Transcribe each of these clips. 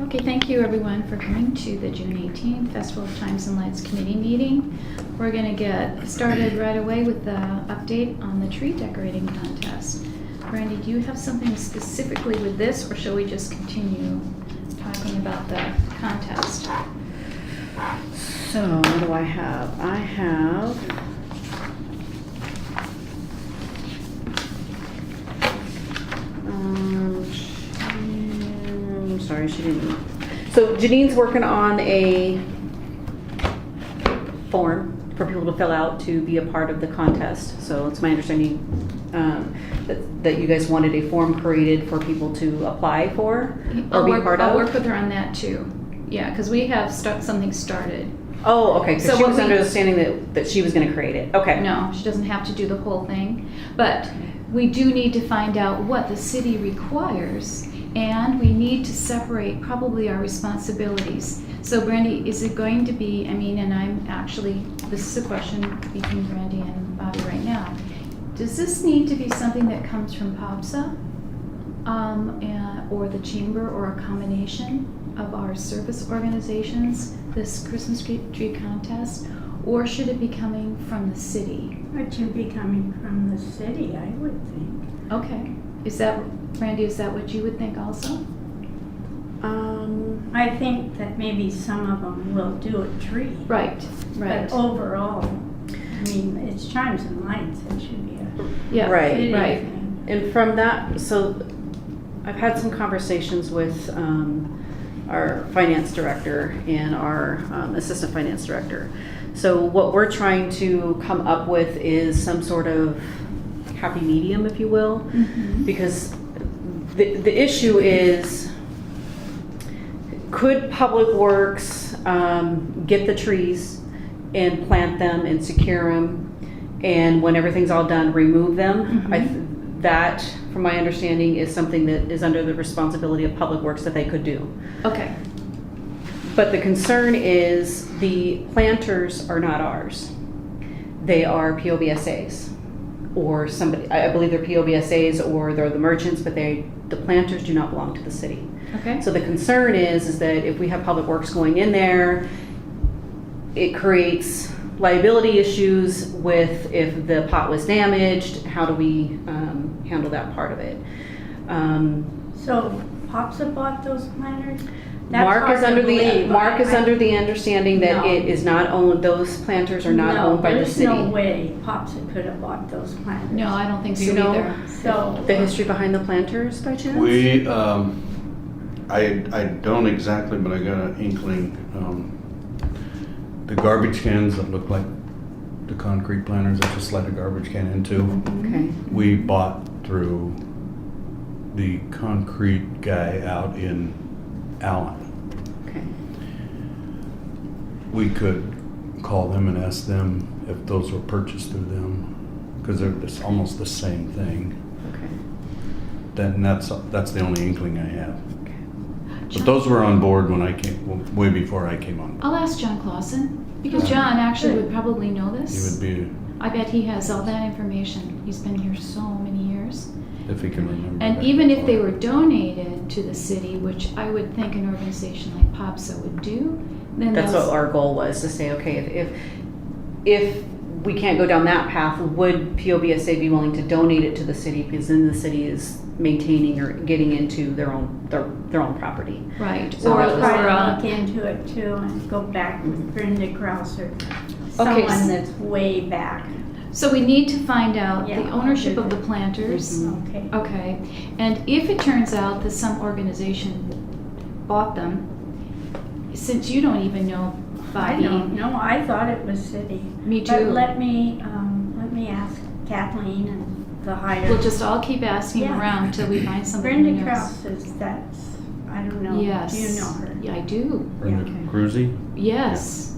Okay, thank you everyone for coming to the June 18th Festival of Chimes and Lights Committee meeting. We're going to get started right away with the update on the tree decorating contest. Brandy, do you have something specifically with this, or shall we just continue talking about the contest? So, what do I have? I have... sorry, she didn't. So Janine's working on a form for people to fill out to be a part of the contest. So it's my understanding that you guys wanted a form created for people to apply for or be part of. I'll work with her on that too. Yeah, because we have something started. Oh, okay. So she was under the understanding that she was going to create it. Okay. No, she doesn't have to do the whole thing. But we do need to find out what the city requires, and we need to separate probably our responsibilities. So Brandy, is it going to be, and I'm actually, this is a question between Brandy and Bobby right now. Does this need to be something that comes from POPSA or the chamber, or a combination of our service organizations, this Christmas tree contest, or should it be coming from the city? It should be coming from the city, I would think. Okay. Brandy, is that what you would think also? I think that maybe some of them will do a tree. Right. But overall, it's Chimes and Lights. It should be a Right. Right. thing. And from that, so I've had some conversations with our finance director and our assistant finance director. So what we're trying to come up with is some sort of happy medium, if you will, because the issue is, could Public Works get the trees and plant them and secure them, and when everything's all done, remove them? That, from my understanding, is something that is under the responsibility of Public Works that they could do. Okay. But the concern is the planters are not ours. They are POBSA's, or somebody, I believe they're POBSA's, or they're the merchants, but the planters do not belong to the city. Okay. So the concern is that if we have Public Works going in there, it creates liability issues with if the pot was damaged, how do we handle that part of it? So POPSA bought those planters? Mark is under the understanding that No. it is not owned, those planters are not owned by the city. There's no way POPSA could have bought those planters. No, I don't think Do so you know either. So the history behind the planters by chance? We, I don't exactly, but I got an inkling. The garbage cans that look like the concrete planters that you slide a garbage can into, Okay. we bought through the concrete guy out in Allen. Okay. We could call them and ask them if those were purchased through them, because they're almost the same thing. Okay. Then that's the only inkling I have. Okay. But those were on board when I came, way before I came on. I'll ask John Clausen, because John actually would probably know He this. would be, I bet he has all that information. He's been here so many years. if he can remember. And back even if they before. were donated to the city, which I would think an organization like POPSA would do, then That's those- what our goal was, to say, okay, if we can't go down that path, would POBSA be willing to donate it to the city, because then the city is maintaining or getting into their own property. Right. So Or that was- try to look into it too and go back with Brenda Krause or someone that's way back. So we need to find out the Yeah, ownership I'll of do the that. planters. Okay. Okay. And if it turns out that some organization bought them, since you don't even know, I Bobby. don't know. I thought it was city. Me But too. let me ask Kathleen and the higher. We'll just all keep asking Yeah. around until we find somebody who Brenda knows. Krause says that's, I don't know. Yes. Do you know her? Yeah, I do. Brenda Yeah. Cruzy? Yes.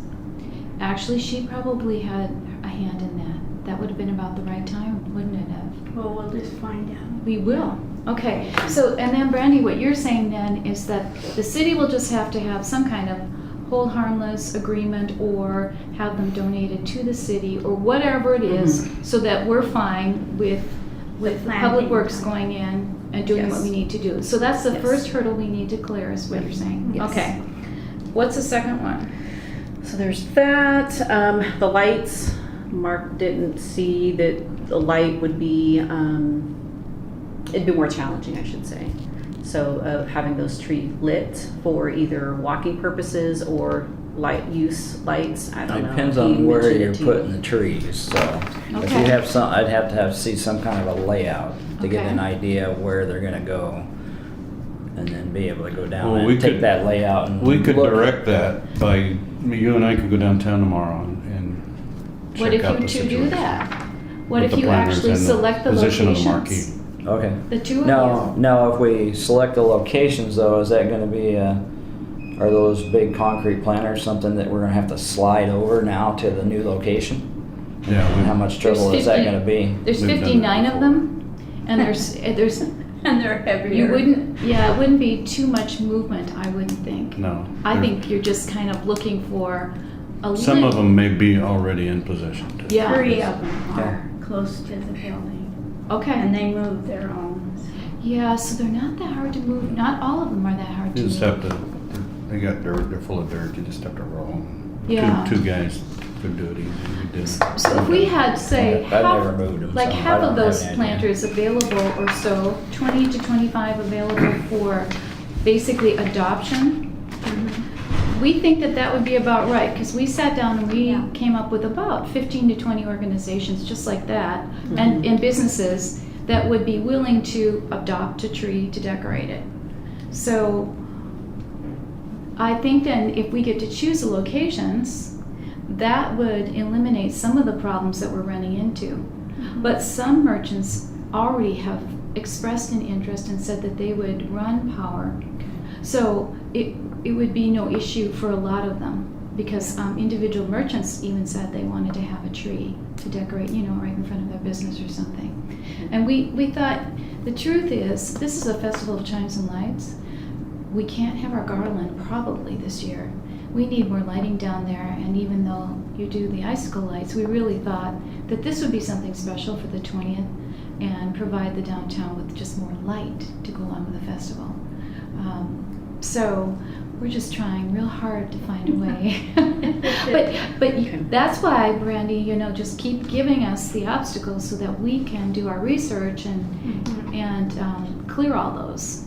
Actually, she probably had a hand in that. That would have been about the right time, wouldn't it have? Well, we'll just find out. We will. Okay. So, and then Brandy, what you're saying then is that the city will just have to have some kind of hold harmless agreement, or have them donated to the city, or whatever it is, so that we're fine with with planting Public Works time. going in and doing what Yes. we need to do. So that's the Yes. first hurdle we need to clear, is what you're saying. Yes. Okay. What's the second one? So there's that. The lights, Mark didn't see that the light would be, it'd be more challenging, I should say. So of having those trees lit for either walking purposes or light use lights, I don't know. Depends He on where mentioned it you're to you. putting the trees, so. If Okay. you have some, I'd have to see some kind of a layout to get Okay. an idea of where they're gonna go. And then be able to go down Well, we and take could- that layout and We could look at direct the- that by, you and I could go downtown tomorrow and What check if out you the two do situation. that? What With if the you planners actually and the select the position of the locations? Okay. The two of No, you? no, if we select the locations though, is that gonna be, are those big concrete planters something that we're gonna have to slide over now to the new location? Yeah, And how much trouble is that 50 gonna be? There's We've done that 59 of before. them, and there's, And they're heavier. you wouldn't, yeah, it wouldn't be too much movement, I wouldn't think. no. I There- think you're just kind of looking for a Some little. of them may be already in position. too. Yeah. 3 of them Yeah. are close to the building, and Okay, they move their own. yeah, so they're not that hard to move, not all of them are that hard to You move. just have to, they got dirt, they're full of dirt, you just have to roll them. Yeah. Two guys could do it easy, we did. So if we had, say, I've half, never moved them, like so I half don't of have those any idea. planters available or so, 20 to 25 available for basically adoption, we think that that would be about right, because we sat down and we Yeah. came up with about 15 to 20 organizations just like that, Mm-hmm. and businesses that would be willing to adopt a tree to decorate it. So I think then if we get to choose the locations, that would eliminate some of the problems that we're running into. But some merchants already have expressed an interest and said that they would run power. So it would be no issue for a lot of them, because individual merchants even said they wanted to have a tree to decorate, right in front of their business or something. And we thought, the truth is, this is a festival of chimes and lights. We can't have our garland probably this year. We need more lighting down there, and even though you do the icicle lights, we really thought that this would be something special for the 20th and provide the downtown with just more light to go along with the festival. So we're just trying real hard to find a way. But that's why, Brandy, just keep giving us the obstacles so that we can do our research and clear all those.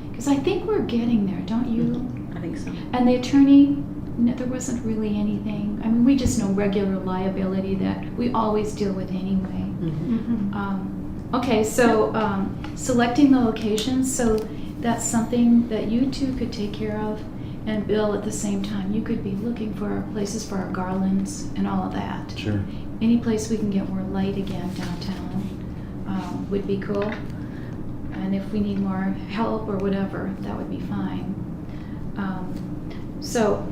Because I think we're getting there, don't you? I think so. And the attorney, no, there wasn't really anything. I mean, we just know regular liability that we always deal with anyway. Okay, so selecting the locations, so that's something that you two could take care of, and Bill at the same time. You could be looking for places for our garlands and all of that. Sure. Any place we can get more light again downtown would be cool. And if we need more help or whatever, that would be fine. So,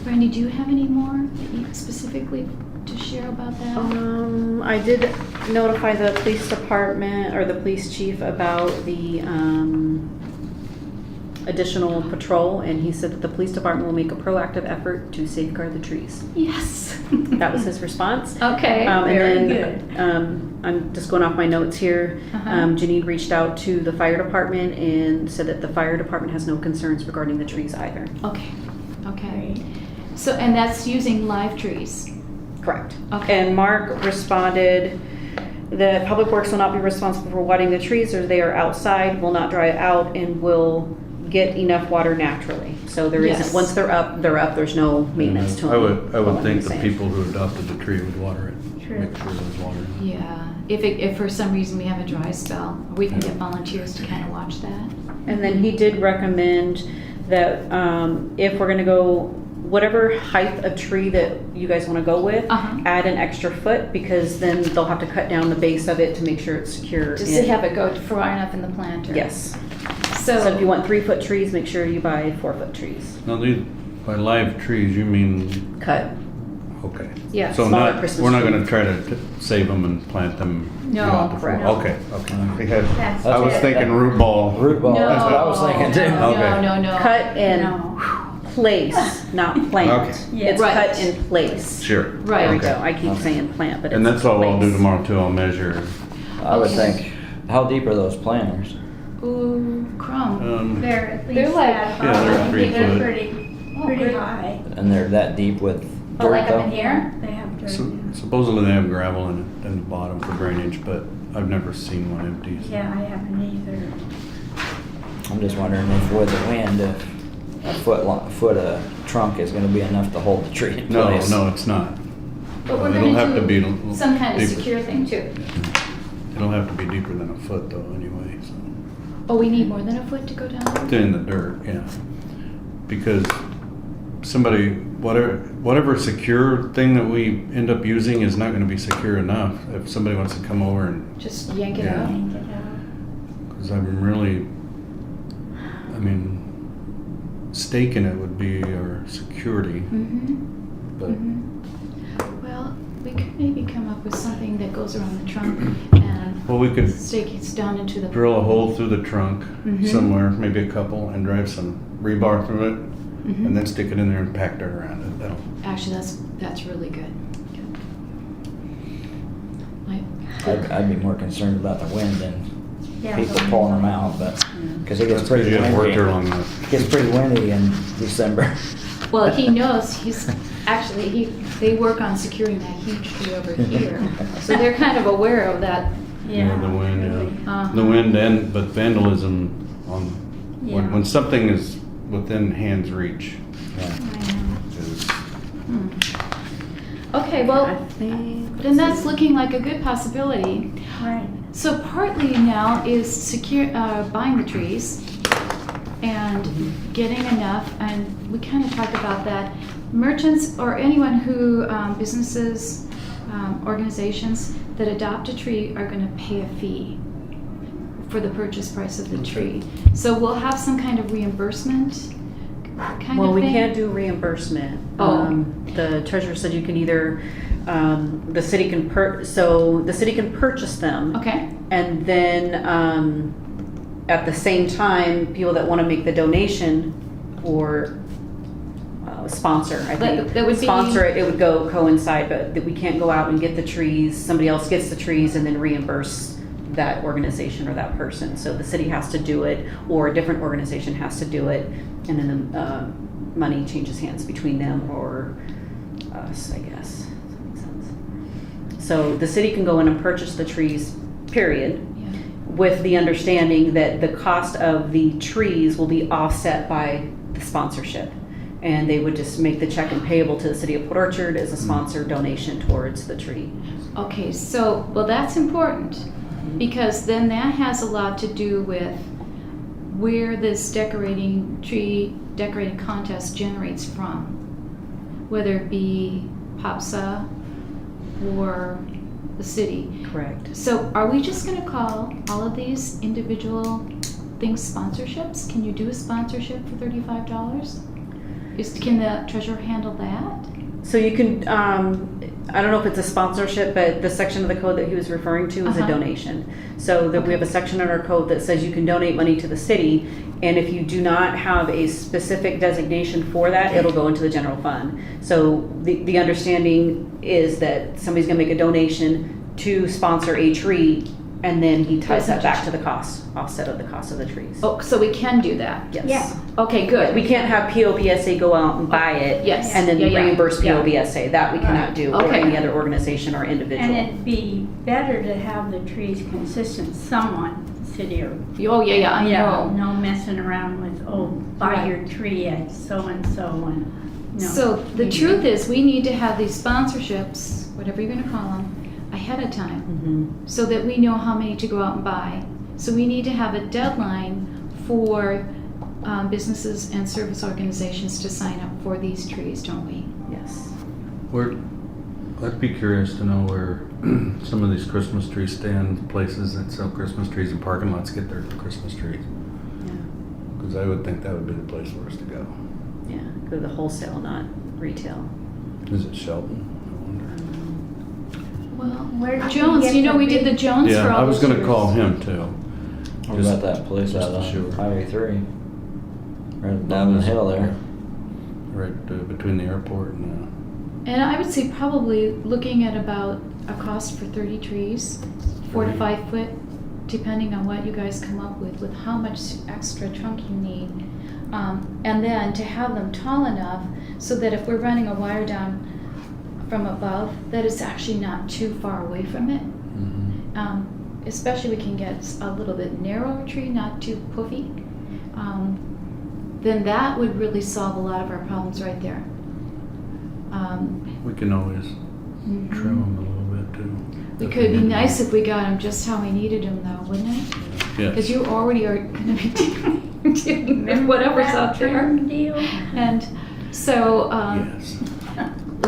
Brandy, do you have any more that you specifically to share about that? I did notify the police department or the police chief about the additional patrol, and he said that the police department will make a proactive effort to safeguard the trees. Yes. That was his response. Okay. And Very then, I'm just going off my notes here. Uh-huh. Janine reached out to the fire department and said that the fire department has no concerns regarding the trees either. Okay. Okay. So, and that's using live trees. Correct. Okay. And Mark responded, the Public Works will not be responsible for watering the trees, or they are outside, will not dry out, and will get enough water naturally. So there Yes. isn't, once they're up, there's no maintenance to them. I would think the Saying. people who adopted the tree would water it, True. make sure there's water. Yeah. If for some reason we have a dry spell, we can get volunteers to kind of watch that. And then he did recommend that if we're gonna go, whatever height of tree that you guys wanna go with, Uh-huh. add an extra foot, because then they'll have to cut down the base of it to make sure it's secure. Just to have it go far enough in the planter. Yes. So, So if you want 3-foot trees, make sure you buy 4-foot trees. Now, by live trees, you mean, Cut. okay. yeah. So Smaller not, Christmas we're not tree. gonna try to save them and plant them No, throughout the correct. fall. Okay, okay. That's I was it. thinking root ball. Root ball, No, that's what I was thinking too. No, Okay. no. Cut and No. place, not plant. Okay. Yeah. It's Right. cut in place. Sure. There we Right. go. I keep Okay. saying plant, but it's And that's all I'll do place. tomorrow too, I'll measure. I would Okay. think How deep are those planters? Ooh, crumb. They're at They're least like- that Yeah, they're high. 3 They're foot. pretty great. high. And they're that deep with Oh, dirt like up in though? here? They have dirt. So, in it. supposedly they have gravel in the bottom for drainage, but I've never seen one empty. so. Yeah, I haven't either. I'm just wondering if with the wind, if a foot of trunk is gonna be enough to hold the tree in No, place. no, it's not. But we're It'll have gonna to be do l- some kind of deeper. secure thing too. It'll have to be deeper than a foot though, anyway, so. Oh, we need more than a foot to go down? It's in the dirt, yeah. Because somebody, whatever secure thing that we end up using is not gonna be secure enough. If somebody wants to come over and, Just yank it Yeah. out? Yank it out. cause I'm really, I mean, staking it would be our security, Mm-hmm. but Well, we could maybe come up with something that goes around the trunk and well, we could stake it down into the. drill a hole through the trunk Mhm. somewhere, maybe a couple, and drive some rebar through it, Mhm. and then stick it in there and pack dirt around it. That'll, Actually, that's really good. Like- I'd be more concerned about the wind than Yeah, people the pulling them wind. out, but, cause it gets that's pretty because you haven't worked there windy. long enough. Gets pretty windy in December. Well, he knows, they work on securing that huge tree over here. So they're kind of aware of that. Yeah. The wind, really. Uh-huh. The wind but vandalism on, Yeah. when something is within hand's reach Yeah. I know. is, Hmm. Okay, I well, think. then that's looking like a good possibility. Right. So partly now is buying the trees and getting enough, and we kind of talked about that. Merchants or anyone who, businesses, organizations that adopt a tree are gonna pay a fee for the purchase price of the tree. So we'll have some kind of reimbursement kind Well, of we thing? can't do reimbursement. Oh. The treasurer said you can either, the city can the city can purchase them. Okay, And then, at the same time, people that want to make the donation or sponsor, I think. That would be- Sponsor it, it would go coincide, but that we can't go out and get the trees, somebody else gets the trees and then reimburse that organization or that person. So the city has to do it, or a different organization has to do it, and then the money changes hands between them or us, I guess. Does that make sense? So the city can go in and purchase the trees, period, yeah. with the understanding that the cost of the trees will be offset by the sponsorship. And they would just make the check and payable to the city of Port Orchard as a sponsor donation towards the tree. Okay, so, well, that's important, because then that has a lot to do with where this tree decorating contest generates from. Whether it be POPSA or the city. Correct. So are we just gonna call all of these individual things sponsorships? Can you do a sponsorship for $35? Can the treasurer handle that? So you can, I don't know if it's a sponsorship, but the section of the code that he was referring to is a Uh-huh. donation. So that we have a section in our code that says you can donate money to the city, and if you do not have a specific designation for that, it'll go into the general fund. So the understanding is that somebody's gonna make a donation to sponsor a tree, and then he ties that back to the offset of the cost of the trees. Oh, so we can do that? Yes. Yeah. Okay, good. We can't have POBSA go out and buy it. Yes. And then Yeah, yeah, reimburse yeah. POBSA. That we cannot do, or Okay. any other organization or individual. And it'd be better to have the trees consistent, someone, city or. Oh, yeah, I know. No messing around with, oh, buy Right. your tree at so-and-so and, no. So the We truth need- is, we need to have these sponsorships, whatever you're gonna call them, ahead of time, Mhm. so that we know how many to go out and buy. So we need to have a deadline for businesses and service organizations to sign up for these trees, don't we? Yes. I'd be curious to know where some of these Christmas tree stand places that sell Christmas trees and parking lots get their Christmas trees. Yeah. Because I would think that would be the place for us to go. Yeah. Go to the wholesale, not retail. Is it Shelton? Well, Where did Jones, get you know, the we did big- the Jones for all Yeah, I was those gonna years. call him too. What Just- about that place just out to on sure. Highway 3? Right down the hill there. Right between the airport and, And I would say probably looking at about a cost for 30 trees, 4 to 5 foot depending on what you guys come up with how much extra trunk you need. And then to have them tall enough so that if we're running a wire down from above, that it's actually not too far away from it. Especially we can get a little bit narrower tree, not too poofy. Then that would really solve a lot of our problems right there. We can always Mhm. trim them a little bit too. It could be nice if we got them just how we needed them though, wouldn't it? Because Yes. you already are going to be dealing with whatever's out there. Trim deal? And so, Yes.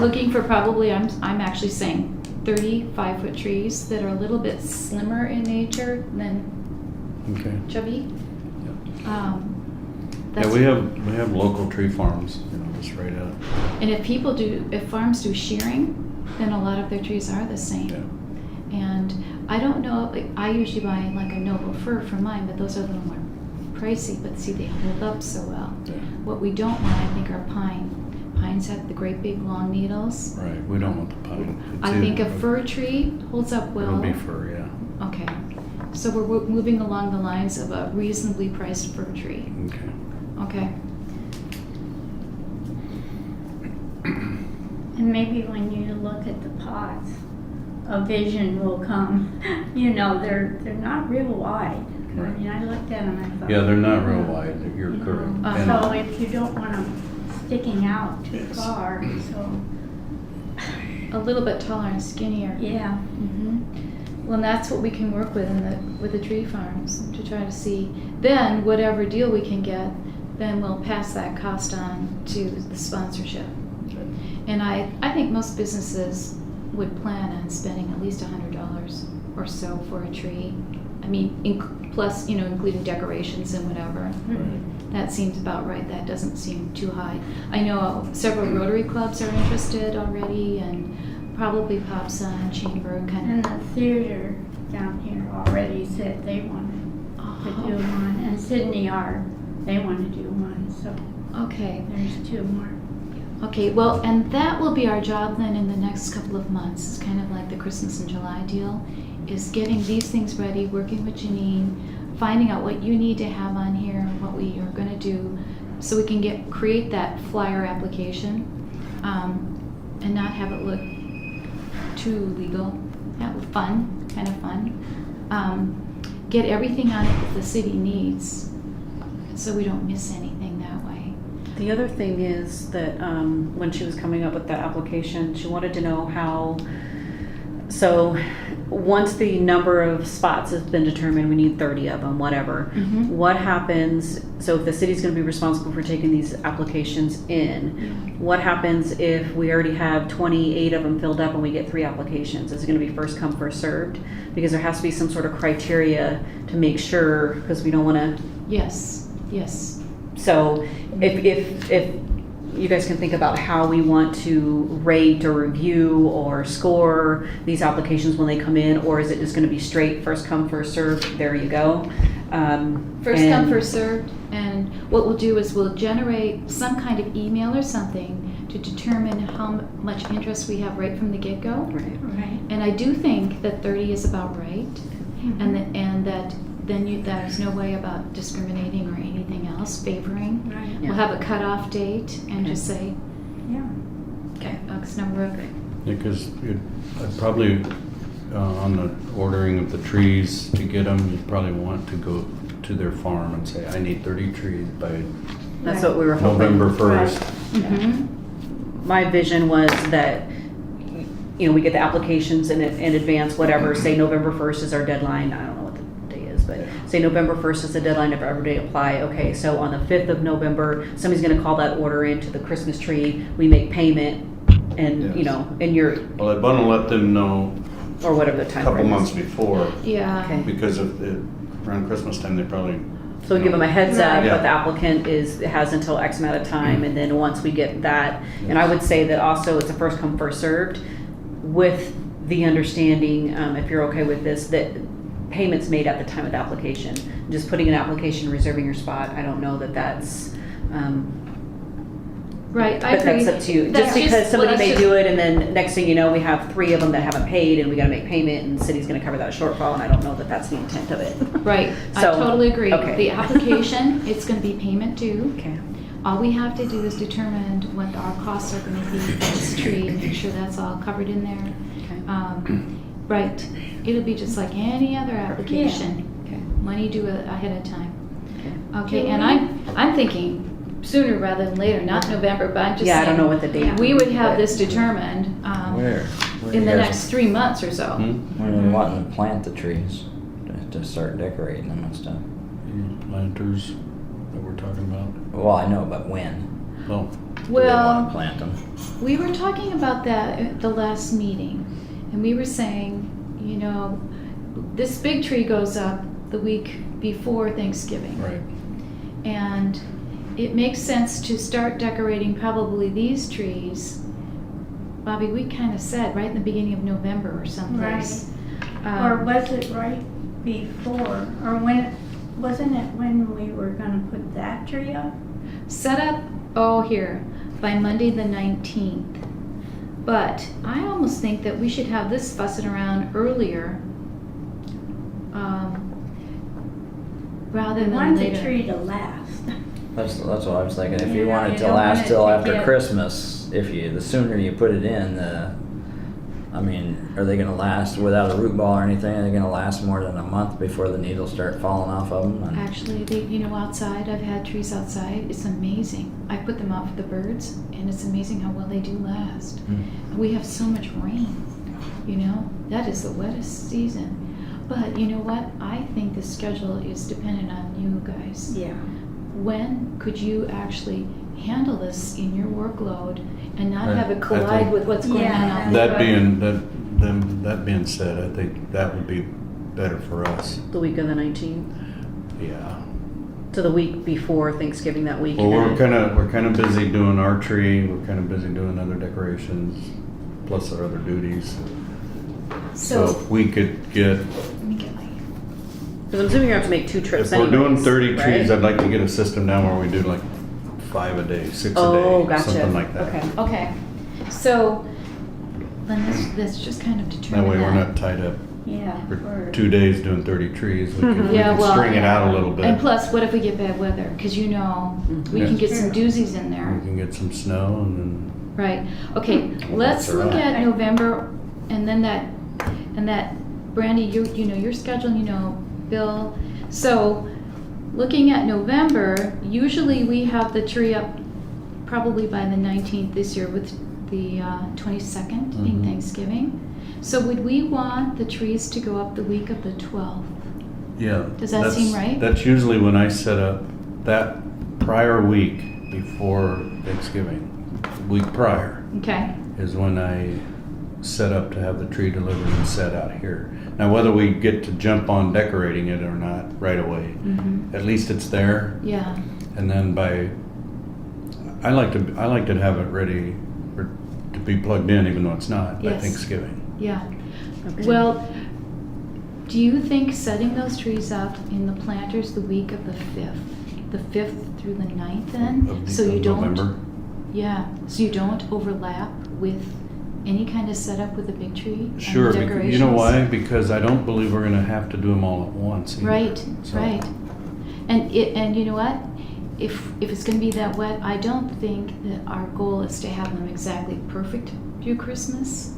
looking for probably, I'm actually saying 35-foot trees that are a little bit slimmer in nature than Okay. chubby. Yeah, That's- we have local tree farms, just right out. And if farms do shearing, then a lot of their trees are the same. Yeah. And I don't know, like, I usually buy like a noble fir for mine, but those are a little more pricey, but see, they hold up so well. Yeah. What we don't want, I think, are pine. Pines have the great big long needles. Right, we don't want the pine. I think a fir tree holds up well. It'll be fir, yeah. Okay, so we're moving along the lines of a reasonably priced fir tree. Okay. Okay. And maybe when you look at the pots, a vision will come. You know, they're not real wide. I Right. mean, I looked at them, I thought. Yeah, they're not real wide, you're you know, correct. So if you don't want them sticking out too Yes. far, so, A little bit taller and skinnier. yeah. Well, and that's what we can work with with the tree farms to try to see. Then whatever deal we can get, then we'll pass that cost on to the sponsorship. And I think most businesses would plan on spending at least $100 or so for a tree. I mean, plus, including decorations and whatever. Right. That seems about right. That doesn't seem too high. I know several Rotary clubs are interested already, and probably Pop Sun, Chamber, And kind the theater down here already said they wanted to do of. one, and Sydney Yard, they want to do one, so Okay. there's two more. Okay, well, and that will be our job then in the next couple of months. It's kind of like the Christmas in July deal, is getting these things ready, working with Janine, finding out what you need to have on here, what we are going to do, so we can create that flyer application, and not have it look too legal. Have fun, kind of fun. Get everything on it that the city needs, so we don't miss anything that way. The other thing is that when she was coming up with that application, she wanted to know how, so once the number of spots has been determined, we need 30 of them, whatever. Mhm. What happens, so if the city's gonna be responsible for taking these applications in, what happens if we already have 28 of them filled up and we get 3 applications? Is it gonna be first come, first served? Because there has to be some sort of criteria to make sure, because we don't wanna. Yes, yes. So if you guys can think about how we want to rate or review or score these applications when they come in, or is it just gonna be straight first come, first served, there you go? First And- come, first served, and what we'll do is we'll generate some kind of email or something to determine how much interest we have right from the get-go. Right. Right. And I do think that 30 is about right, and that then there's no way about discriminating or anything else, favoring. Right, Yeah. We'll have a cutoff date and just say, yeah. okay, X number of, Because I'd probably, on the ordering of the trees to get them, you'd probably want to go to their farm and say, I need 30 trees by That's what we were hoping. November 1st. Mhm. My vision was that, we get the applications in advance, whatever, say November 1st is our deadline, I don't know what the day is, but say November 1st is the deadline of everybody to apply. Okay, so on the 5th of November, somebody's gonna call that order into the Christmas tree, we make payment, and, Yes. and you're, Well, I'd want to let them know or whatever the a time couple frame is. months before, Yeah. Okay. because around Christmas time, they probably. So we give them a heads up, Yeah. but the applicant has until X amount of time, and then once we get that, and I would say that also it's a first come, first served, with the understanding, if you're okay with this, that payments made at the time of the application. Just putting an application, reserving your spot, I don't know that that's, Right, I But agree. that's up to you. That's Just because somebody well, may that's do it and then next thing you know, we have 3 of them that haven't paid and we gotta make payment and the city's gonna cover that shortfall and I don't know that that's the intent of it. Right, I So, totally agree. okay. The application, it's gonna be payment due. Okay. All we have to do is determine what our costs are gonna be for this tree and make sure that's all covered in there. Okay. Right, it'll be just like any other application. Okay. Money due ahead of time. Okay. Okay, and I'm thinking sooner rather than later, not November, but I'm just saying. Yeah, I don't know what the date. We would have but- this determined Where in the you guys- next 3 months or so. Hmm? When are you wanting to plant the trees to start decorating them and stuff? Planters that we're talking about. Well, I know, but when? Oh, Do they want Well, to plant them? we were talking about that at the last meeting, and we were saying, you know, this big tree goes up the week before Thanksgiving. right. And it makes sense to start decorating probably these trees. Bobby, we kind of said right in the beginning of November or someplace. Or was it right before, or wasn't it when we were gonna put that tree up? Set up, here, by Monday the 19th. But I almost think that we should have this fussing around earlier, rather We than want the later. tree to last. That's what I was thinking. If you Yeah, want it you to don't last want it till to after get- Christmas, the sooner you put it in, I mean, are they gonna last without a root ball or anything? Are they gonna last more than a month before the needles start falling off of them? And Actually, outside, I've had trees outside. It's amazing. I put them out for the birds, and it's amazing how well they do last. We have so much rain, that is the wettest season. But you know what? I think the schedule is dependent on you guys. Yeah. When could you actually handle this in your workload and not have it I collide think- with what's going on Yeah. out there? That being said, I think that would be better for us. The week of the 19th. Yeah. So the week before Thanksgiving that week. Well, and then- we're kind of busy doing our tree. We're kind of busy doing other decorations, plus our other duties. So So, if we could get, let me get my, Cause I'm assuming you have to make 2 trips if we're doing anyways, 30 trees, right? I'd like to get a system down where we do like 5 a day, 6 a day, Oh, gotcha. something like that. Okay. okay. So, then let's just kind of That determine way that. we're not tied up Yeah. for 2 days doing 30 trees. We can, we Yeah, can well, string it out a little bit. And plus, what if we get bad weather? Because we Yeah. can get some doozies in We there. can get some snow and Right, okay, let's That's look all right. at November, and then that, Brandy, your schedule, Bill. So, looking at November, usually we have the tree up probably by the 19th this year with the 22nd being Mhm. Thanksgiving. So would we want the trees to go up the week of the 12th? yeah. Does that seem right? That's usually when I set up that prior week before Thanksgiving, week prior, Okay, is when I set up to have the tree delivered and set out here. Now, whether we get to jump on decorating it or not right away, at least it's there, yeah, and then I like to have it ready to be plugged in, even though it's not, by Yes. Thanksgiving. yeah. Okay. Well, do you think setting those trees up in the planters the week of the 5th through the 9th then? Of So you don't, November. yeah, so you don't overlap with any kind of setup with a big tree and Sure, decorations? you know why? Because I don't believe we're gonna have to do them all at once either. Right, So- right. And you know what? If it's gonna be that wet, I don't think that our goal is to have them exactly perfect through Christmas.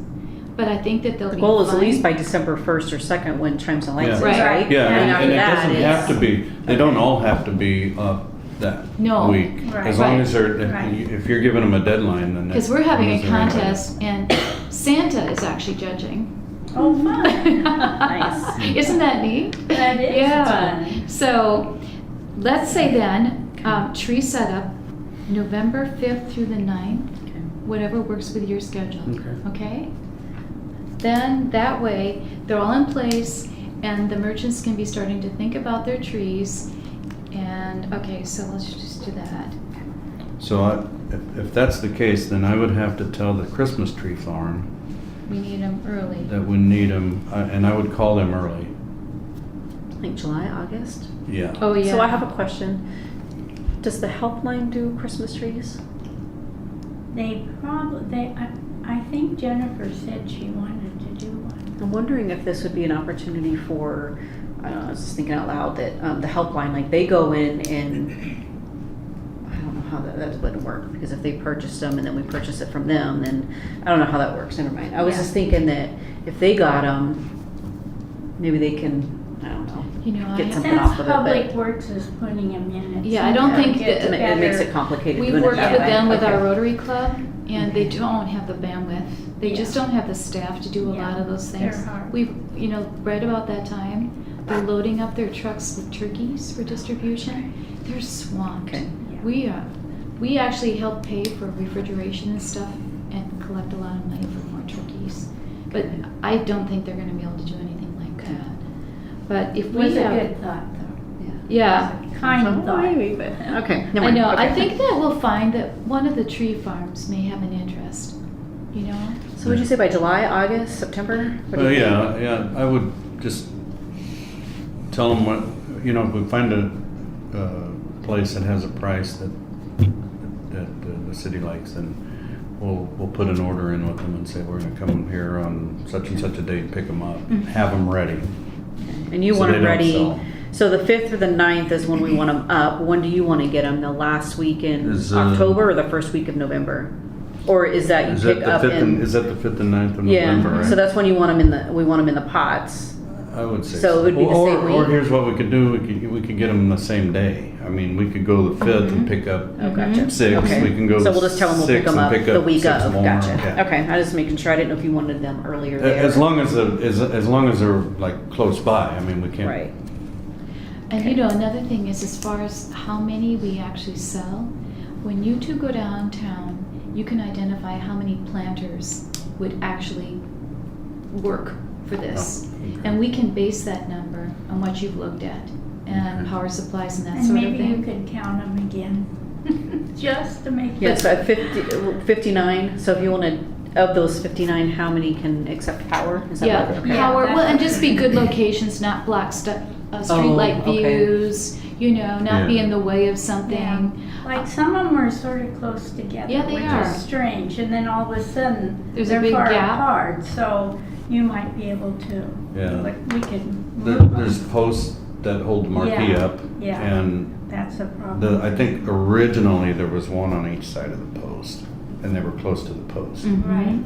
But I think that they'll The be goal is at fine. least by December 1st or 2nd when Chimes and Lights is, Yeah. Right. right? Yeah, And after and it that doesn't is- have to be, they don't all have to be up that No. week. Right. As long Right. as they're, Right. if you're giving them a deadline, then Because that's. we're having a as long as they're in by contest and Santa is actually judging. Oh, fun. Nice. Isn't that neat? That is Yeah. fun. So, let's say then, tree setup, November 5th through the 9th, Okay. whatever works with your schedule. Okay. Okay? Then, that way, they're all in place and the merchants can be starting to think about their trees. And, okay, so let's just do that. So if that's the case, then I would have to tell the Christmas tree farm We need them early. that we need them, and I would call them early. Like July, August? Yeah. Oh, yeah. So I have a question. Does the helpline do Christmas trees? I think Jennifer said she wanted to do one. I'm wondering if this would be an opportunity for, I don't know, I was just thinking out loud that the helpline, like they go in and I don't know how that wouldn't work, because if they purchased them and then we purchase it from them, then I don't know how that works. Never mind. I was Yeah. just thinking that if they got them, maybe they can, I don't know, You know, get I- something Since off of it. Public But Works is putting them in, Yeah, I don't think it's that- it makes it better. complicated. We've doing it worked that with way. them with our Okay. Rotary Club, and they Mhm. don't have the bandwidth. They just Yeah. don't have the staff to do a Yeah, lot of those they're things. hard. We've, read about that time. They're loading up their trucks with turkeys for distribution. They're swamped. Okay. Yeah. We actually help pay for refrigeration and stuff and collect a lot of money for more turkeys. But I don't think they're gonna be able to do anything like Okay. that. But if It we was a have, good thought, though. yeah. Kind So, thought. maybe, but okay. never I mind. know, I Okay. think that we'll find that one of the tree farms may have an interest, you know? So would you say by July, August, September? What do Well, you think? yeah, I would just tell them what, if we find a place that has a price that the city likes, then we'll put an order in with them and say, we're gonna come here on such and such a date and pick them up, Mhm. have them ready. And you So want they them don't ready, sell. so the 5th or the 9th is when we want them up. When do you want to get them? The last week in Is, October or the first week of November? Or is that you Is that pick the up 5th and, in? is that the 5th and 9th of November, Yeah, right? so that's when you want them we want them in the pots. I would say So it would be the Or- same Or week? here's what we could do, we could get them the same day. I mean, we could go the 5th and Mhm. pick up Oh, gotcha. 6, Okay. we can go So we'll just tell them we'll pick 6 them and up pick the up week 6 of. more. Gotcha. Yeah. Okay, I was just making sure. I didn't know if you wanted them earlier there. As long as they're close by, I mean, we can't. Right. And Okay. another thing is, as far as how many we actually sell, when you two go downtown, you can identify how many planters would actually work for this. Oh, okay. And we can base that number on what you've looked at, and Okay. power supplies and that And sort of maybe you thing. could count them again, just to make. Yeah, so at 59, so if you wanted, of those 59, how many can accept power? Is that Yeah, right? Okay. power, well, and that's- just be good locations, not block streetlight Oh, okay. views, not be Yeah. in the way of Yeah. something. Like some of them are sort of close together, Yeah, they which are. is strange, and then all of a sudden, There's a they're big far gap. apart, so you might be able to, Yeah. like, we could move There's them. posts that hold the marquee Yeah, up. yeah. And That's a problem. I think originally there was one on each side of the post, and they were close to the post. Mhm. Right. And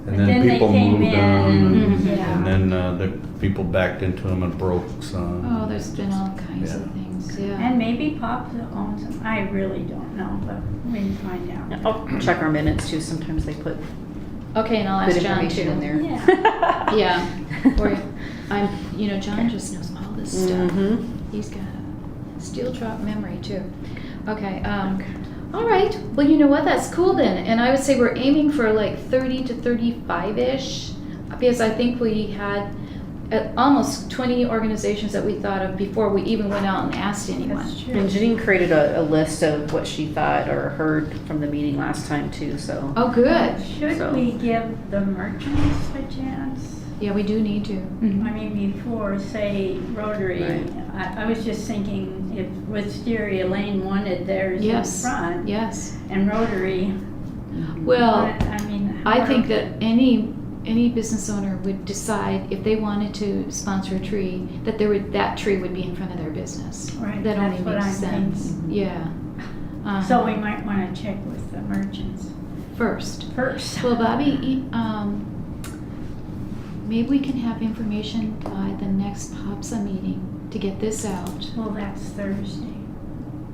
But then they people came moved in, them, Mhm. yeah. and then the people backed into them and broke some. Oh, there's been all kinds of Yeah. things, yeah. And maybe Pop owns them, I really don't know, but we can find out. I'll check our minutes too. Sometimes they put Okay, and I'll good ask John information too. in there. Yeah. Yeah, or, John just knows all this stuff. Mhm. He's got a steel trap memory too. Okay, all right, well, you know what, that's cool then, and I would say we're aiming for like 30 to 35-ish, because I think we had almost 20 organizations that we thought of before we even went out and asked anyone. That's true. And Janine created a list of what she thought or heard from the meeting last time too, so. Oh, good. Should So- we give the merchants a chance? Yeah, we do need to. I mean, before, say, Rotary, Right. I was just thinking if Wisteria Lane wanted theirs in Yes, front, yes. and Rotary, Well, I mean. I how- think that any business owner would decide if they wanted to sponsor a tree, that tree would be in front of their business. Right, That only that's what makes I'm sense. thinking. Yeah. Uh-huh. So we might want to check with the merchants First. first. Well, Bobby, maybe we can have information by the next POPSA meeting to get this out. Well, that's Thursday,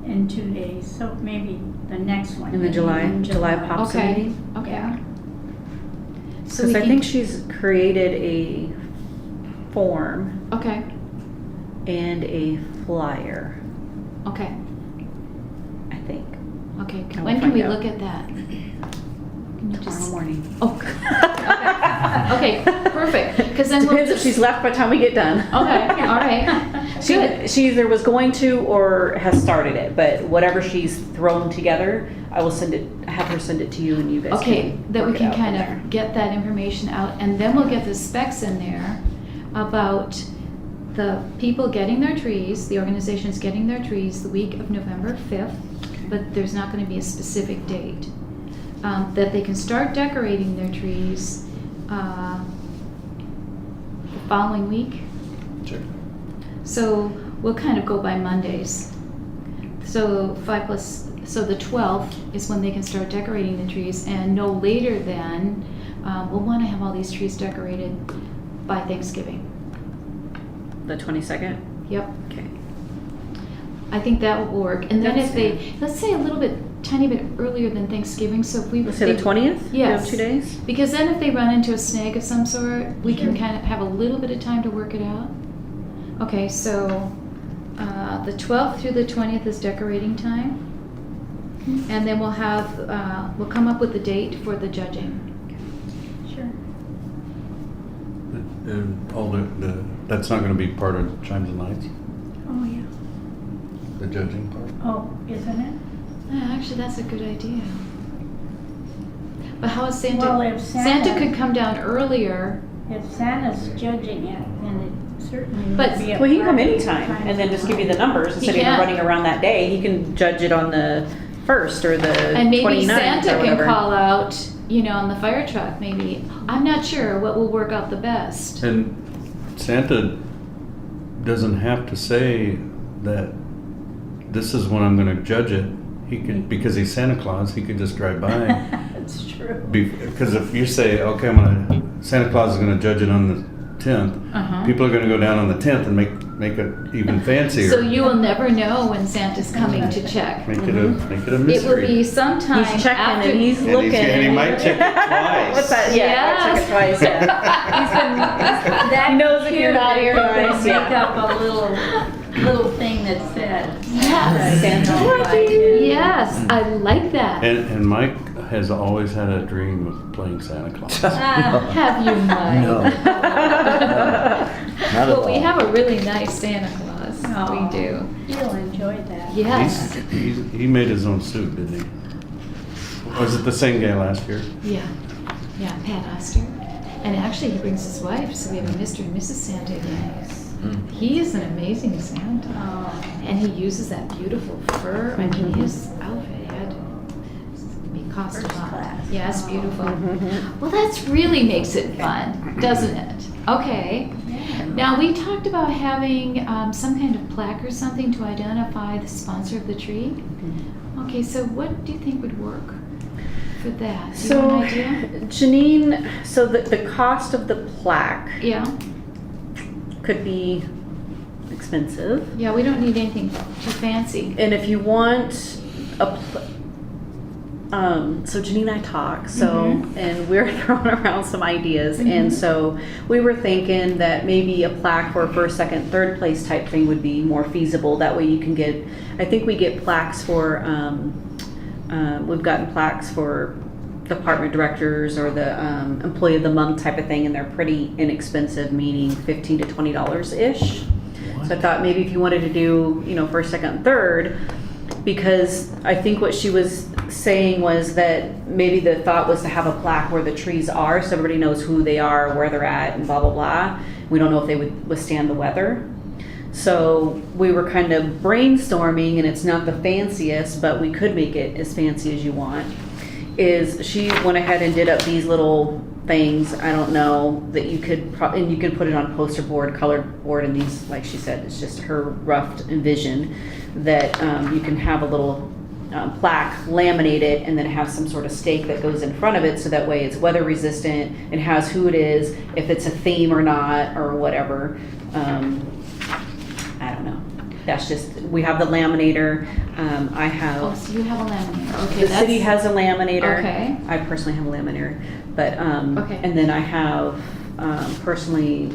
in 2 days, so maybe the next one. In the maybe July POPSA Okay, meeting? okay. Yeah. So Because we I can- think she's created a form Okay, and a flyer, okay, I think, okay. I will When can find we out. look at that? Can you tomorrow just? morning. Oh, okay, perfect, because then we'll Depends if just. she's left by the time we get done. Okay, all right. Good. She either was going to or has started it, but whatever she's thrown together, I will have her send it to you and you guys Okay, can that we work it can out from kind there. of get that information out, and then we'll get the specs in there about the people getting their trees, the organizations getting their trees the week of November 5th, but there's not going to be a specific date. that they can start decorating their trees the following week. Sure. So we'll kind of go by Mondays. So so the 12th is when they can start decorating the trees, and no later than, we'll want to have all these trees decorated by Thanksgiving. The 22nd? Yep. Okay. I think that will work. And then That's if they, let's say a little bit, tiny bit earlier than Thanksgiving, so if we. Let's say the 20th? You have Yes. 2 days? Because then if they run into a snag of some sort, we can Sure. kind of have a little bit of time to work it out. Okay, so the 12th through the 20th is decorating time. And then we'll have, we'll come up with the date for the judging. Sure. And all that's not gonna be part of Chimes and Lights, Oh, yeah. the judging part? Oh, isn't it? Actually, that's a good idea. But how is Santa? Well, if Santa- could come down earlier. If Santa's judging it, then it certainly But- would be a. Well, he can come part of anytime Chimes and then just give you the Lights. numbers He instead of can. running around that day. He can judge it on the 1st or the 29th And maybe or Santa can whatever. call out, on the fire truck, maybe. I'm not sure what will work out the best. And Santa doesn't have to say that this is when I'm gonna judge it. He could, because he's Santa Claus, he could just drive by. That's true. Because if you say, okay, Santa Claus is gonna judge it on the 10th, Uh-huh. people are gonna go down on the 10th and make it even fancier. So you will never know when Santa's coming to check. Make it a It will mystery. be sometime He's checking after. and he's And looking. and he might check it twice. What's that? Yeah, Yes. check it twice. Yeah. That He knows if you're cute naughty or that they nice, Make yeah. up a little thing that says. Yes. Santa's Yes, I like that. And Mike has always had a dream of playing Santa Claus. Have you, Mike? No. Not at Well, we all. have a really nice Santa Claus. Oh. We do. You'll enjoy that. Yes. He made his own suit, didn't he? Was it the same guy last year? Yeah. Yeah, Pat Oster. And actually, he brings his wife, so we have a Mr. and Mrs. Santa again. Mm. He is an amazing Santa. Oh, And he uses that beautiful fur. I mean, his outfit had cost a First lot. class. Yeah, it's beautiful. Mm-hmm. Well, that's really makes it fun, doesn't it? Okay. yeah. Now, we talked about having some kind of plaque or something to identify the sponsor of the tree. Okay, so what do you think would work for that? Do you So, have an idea? Janine, so the cost of the plaque Yeah. could be expensive. Yeah, we don't need anything too fancy. And if you want so Janine and I talked, Mhm. and we're throwing around some ideas, Mhm. and so we were thinking that maybe a plaque for first, second, third place type thing would be more feasible. That way you can get, I think we get plaques for, we've gotten plaques for department directors or the employee of the month type of thing, and they're pretty inexpensive, meaning $15 to $20-ish. So I thought maybe if you wanted to do, first, second, third, because I think what she was saying was that maybe the thought was to have a plaque where the trees are, so everybody knows who they are, where they're at, and blah, blah, blah. We don't know if they would withstand the weather. So we were kind of brainstorming, and it's not the fanciest, but we could make it as fancy as you want. Is she went ahead and did up these little things, I don't know, that you could, and you can put it on poster board, colored board, and these, like she said, it's just her rough envision that you can have a little plaque laminated and then have some sort of stake that goes in front of it, so that way it's weather resistant and has who it is, if it's a theme or not, or whatever. I don't know. That's just, we have the laminator. I have. Oh, so you have a laminator. Okay, The city has a laminator. Okay. I personally have a laminator, but, Okay. and then I have, personally,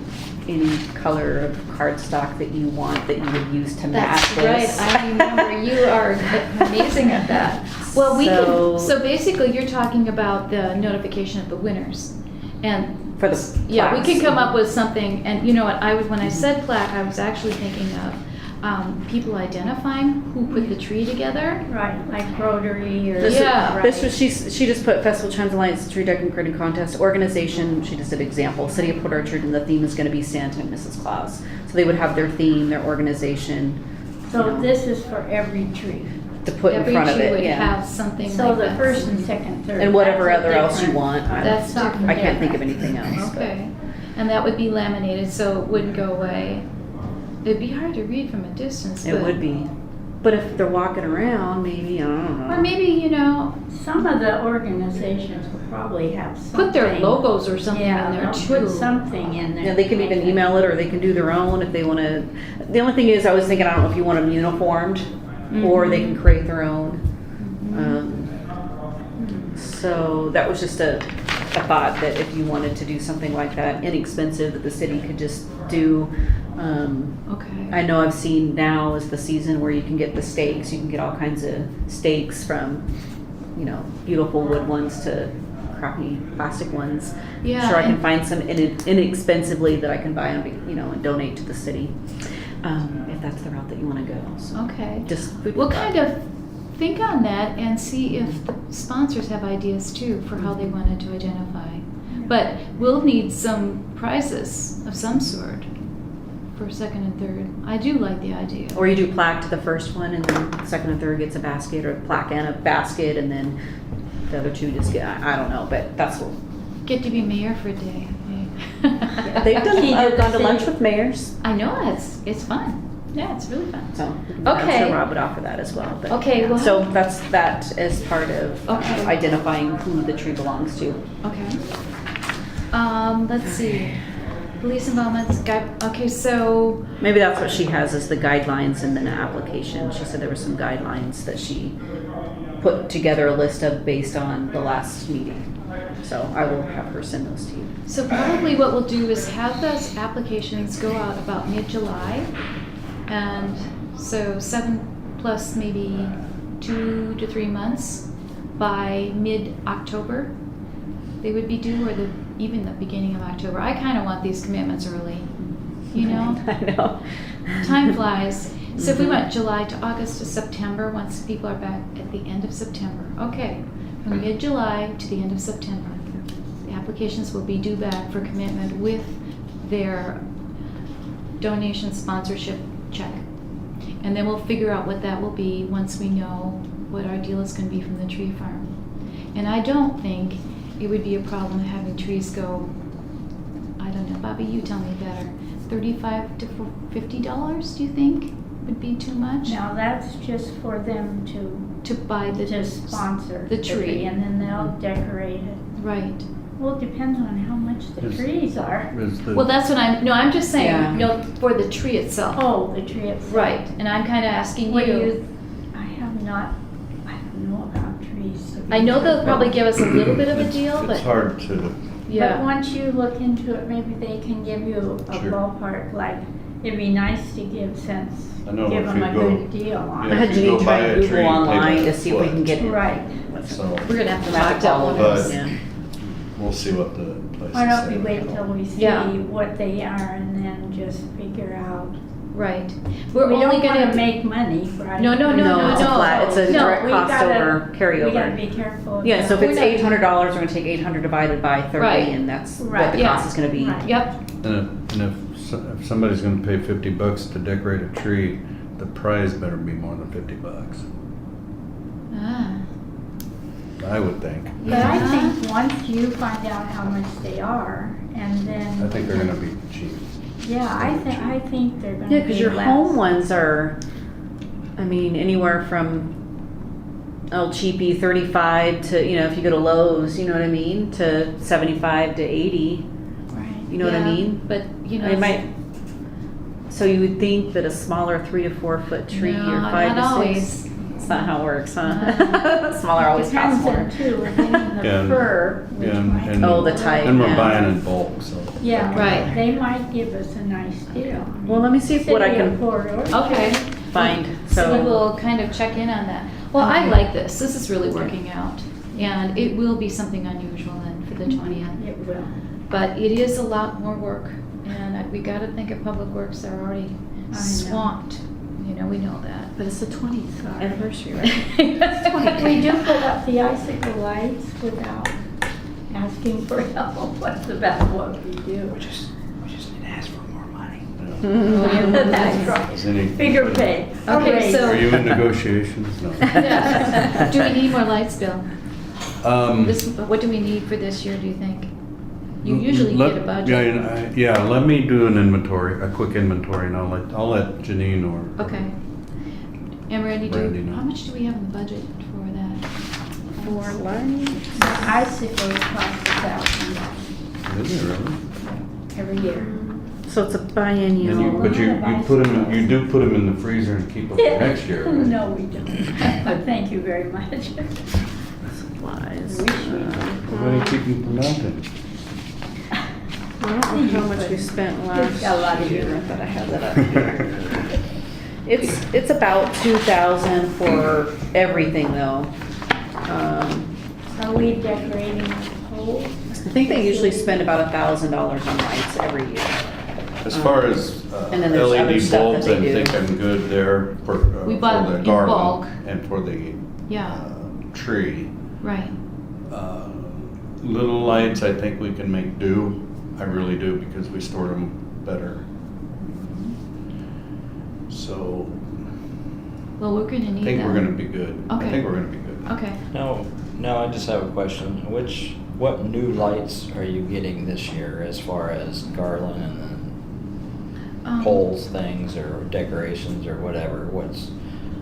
any color of cardstock that you want that you would use to match That's right. this. I remember you are amazing at that. Well, we So- can. So basically, you're talking about the notification of the winners, and For the yeah, we plaques. can come up with something. And you know what? When I said plaque, I was actually thinking of people identifying who put the tree together. Right, like Rotary or. This Yeah. right. This was, she just put Festival Chimes Alliance Tree Decorating Contest organization. She just did example. City of Port Orchard, and the theme is going to be Santa and Mrs. Claus. So they would have their theme, their organization. So this is for every tree. to put in front of Every tree it, would yeah. have something So like the that. first and second, third. And whatever that's a other else you different- want. That's something I can't think of different. anything else. but- Okay, and that would be laminated, so it wouldn't go away. It'd be hard to read from a distance, It but- would be. But if they're walking around, maybe, I don't know. Or maybe, you know, Some of the organizations will probably have something. put their logos or something Yeah, in there they'll too. put something in there. Yeah, they can even email it or they can do their own if they want to. The only thing is, I was thinking, I don't know if you want them uniformed or they can create their own. So that was just a thought that if you wanted to do something like that, inexpensive, that the city could just do. Okay. I know I've seen now is the season where you can get the stakes. You can get all kinds of stakes from, you know, beautiful wood ones to crappy plastic ones. Yeah, Sure, I can and- find some inexpensively that I can buy and, you know, and donate to the city, if that's the route that you want to go. So Okay. just food for We'll thought. kind of think on that and see if the sponsors have ideas too for how they wanted to identify. But we'll need some prizes of some sort for second and third. I do like the idea. Or you do plaque to the first one, and then second and third gets a basket, or plaque and a basket, and then the other two just get. I don't know, but that's what Get to be mayor for a day. they've done. Key to I've the gone to lunch city. with mayors, I know, it's fun. Yeah, it's really fun. so I'm Okay. sure Rob would offer that as well. But, Okay, well- so that's that as part of Okay. identifying who the tree belongs to. Okay. Let's see. Police involvement, okay, so, Maybe that's what she has is the guidelines and then an application. She said there were some guidelines that she put together a list of based on the last meeting. So I will have her send those to you. so probably what we'll do is have those applications go out about mid-July. And so 7 plus maybe 2 to 3 months by mid-October. They would be due, or even the beginning of October. I kind of want these commitments early, you know? I know. Time flies. So if we went July to August to September, once people are back at the end of September. Okay, from mid-July to the end of September, the applications will be due back for commitment with their donation sponsorship check. And then we'll figure out what that will be once we know what our deal is going to be from the tree farm. And I don't think it would be a problem having trees go, I don't know, Bobby, you tell me better, $35 to $50, do you think would be too much? Now, that's just for them To buy the, to sponsor the tree. and then they'll decorate it. Right. Well, it depends on how much the Is- trees are. Is the- Well, that's what I'm just saying, Yeah. no, for the tree itself. Oh, the tree itself. Right, and I'm kind of asking What do you. I have not, I don't know about trees. to be I know they'll probably truthful. give us a little bit of a It's- deal, It's but, hard to, But yeah. once you look into it, maybe they can give you a Sure. ballpark, like, it'd be nice to give sense, I know give if them you a go- good deal on Yeah. I it. had if you Janine go try buy and a Google tree, pay by online the to see if we foot. can get. Right. so We're gonna have to We'll have talk to to follow owners. But- Yeah. we'll see what the place Why don't we says. wait till we see Yeah. what they are and then just figure out. Right. We We're only don't gonna wanna make money, right? No, no, No, it's a flat. It's a No, direct we cost gotta- over We gotta carryover. be careful. Yeah, so if We're it's not- $800, we're gonna take 800 divided by 30, Right. and that's what Right. the Yeah. cost is gonna be. Right. Yep, And if somebody's gonna pay $50 to decorate a tree, the prize better be more than $50, ah, I would think. But I Yeah. think once you find out how much they are, and then. I think they're gonna be cheap. Yeah, I think they're gonna be Yeah, because your less. home ones are, I mean, anywhere from cheapy 35 to, you know, if you go to Lowe's, you know what I mean, to 75 to 80. Right. You know what I yeah, mean? But, you know. It might. So you would think that a smaller 3 to 4 foot tree No, or 5 not to 6. always. That's not how it works, huh? No. Smaller always costs Depends more. on too, we're getting the Yeah, and- fur, which yeah, and- might. and- Oh, the type. And we're yeah. buying in bulk, so. Yeah, Right. they might give us a nice deal. Well, let me see if what I City of can Port Orchard. Okay. find. So we So will kind of check in on that. Well, I like this. This is really working out. And it will be something unusual then for the 20th. It will. But it is a lot more work. And we gotta think of Public Works, they're already I know. swamped. You know, we know that. but it's the 20th Sorry. anniversary, right? We do put up the icicle lights without asking for help. What's about what we do? We just need to ask for more money. Yeah. That's right. Is any- Bigger pay. Okay, so- Are you in negotiations? No. Yeah. Do we need more lights, Bill? Um, What do we need for this year, do you think? You usually let- get a budget. Yeah, and yeah, let me do an inventory, a quick inventory, and I'll let Janine or. Okay. And Randy, Randy, no. how much do we have in the budget for that? For lights. Icicles cost $1,000 Is it really? every year. So it's a And you, biennial. but you put them, you do put them in the freezer and keep them for next year, right? No, we don't. But thank you very much. Supplies. We should. Why do you keep them for nothing? I don't know how much we spent last got a lot of year, years. but I have that up here. It's about 2,000 for everything though. Are we decorating the poles? I think they usually spend about $1,000 on lights every year. As far as And then there's other LED stuff that bulbs, they I do. think I'm good there for We bought for the in garland bulk. and for the Yeah, tree. right. Little lights, I think we can make do. I really do because we stored them better. So Well, we're gonna I need think we're that. gonna be good. Okay. I think we're gonna be good. Okay. No, I just have a question. What new lights are you getting this year as far as garland and poles things or decorations or whatever?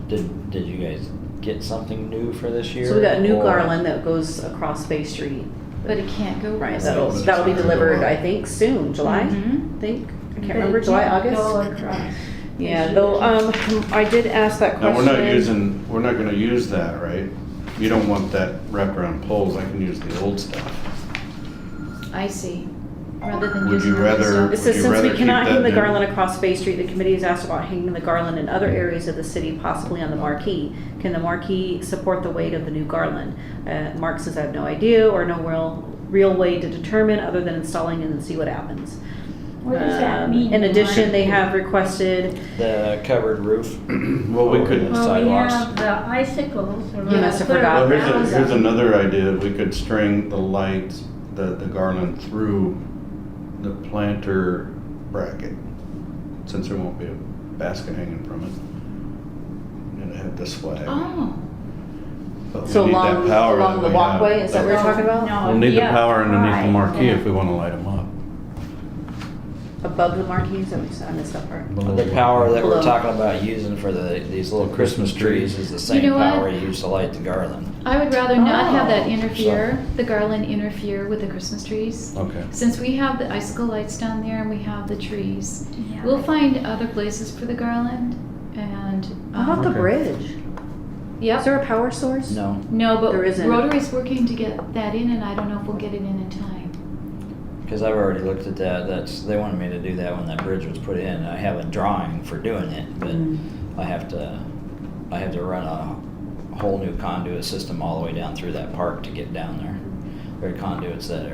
Did you guys get something new for this year? So we got a new Or- garland that goes across Bay Street. But it can't go. Right, across that'll the be street. delivered, I think, soon, July, Mhm. I think. I can't But remember, it July, can't August? go across. Yeah, though, I did ask that Now, question. we're not gonna use that, right? You don't want that wrapped around poles. I can use the old stuff. I see. Rather than Would using you the rather- stuff. It says, Would you since we rather cannot keep hang that the new? garland across Bay Street, the committee has asked about hanging the garland in other areas of the city, possibly on the marquee. Can the marquee support the weight of the new garland? Mark says, I have no idea or no real way to determine other than installing and then see what happens. What does that mean? In addition, they have requested, The covered roof. Well, we could. Well, we sidewalks. have the icicles. Or You must have put forgotten. Well, around here's them. another idea. We could string the lights, the garland through the planter bracket, since there won't be a basket hanging from it. And have this flag. Oh, But we so need that power along that the we walkway, have. is that what you're talking about? No, We'll need the yeah, power underneath the right. marquee if we wanna light them up. Above the marquee, is that what you said? I missed that part. The power that we're Below. talking about using for these little Christmas trees is the same You know what? power you use to light the garland. I would rather not have that Oh. interfere, the garland interfere with the Christmas trees. Okay. Since we have the icicle lights down there and we have the trees, Yeah. we'll find other places for the garland and. How about the Okay. bridge? Is Yep. there a power source? No. No, but There isn't. Rotary's working to get that in and I don't know if we'll get it in time. Because I've already looked at that. They wanted me to do that when that bridge was put in. I have a drawing for doing it, but I have to run a whole new conduit system all the way down through that park to get down there. There are conduits that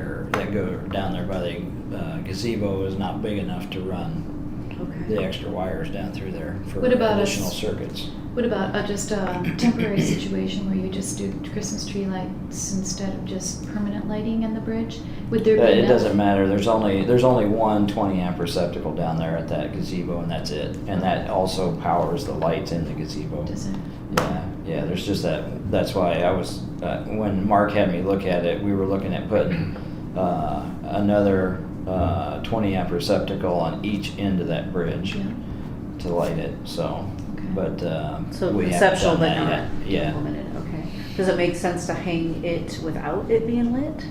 go down there by the gazebo is not big enough to run the Okay. extra wires down through there for What about additional us? circuits. What about just a temporary situation where you just do Christmas tree lights instead of just permanent lighting in the bridge? Would there be It enough? doesn't matter. There's only one 20 amp receptacle down there at that gazebo, and that's it. And that also powers the lights in the gazebo. Does it? Yeah. There's just that. That's why I was when Mark had me look at it, we were looking at putting another 20 amp receptacle on each end of that bridge Yeah. to light it. So, Okay. but So we haven't conceptual, done but that not yet. Yeah. implemented, okay. Does it make sense to hang it without it being lit?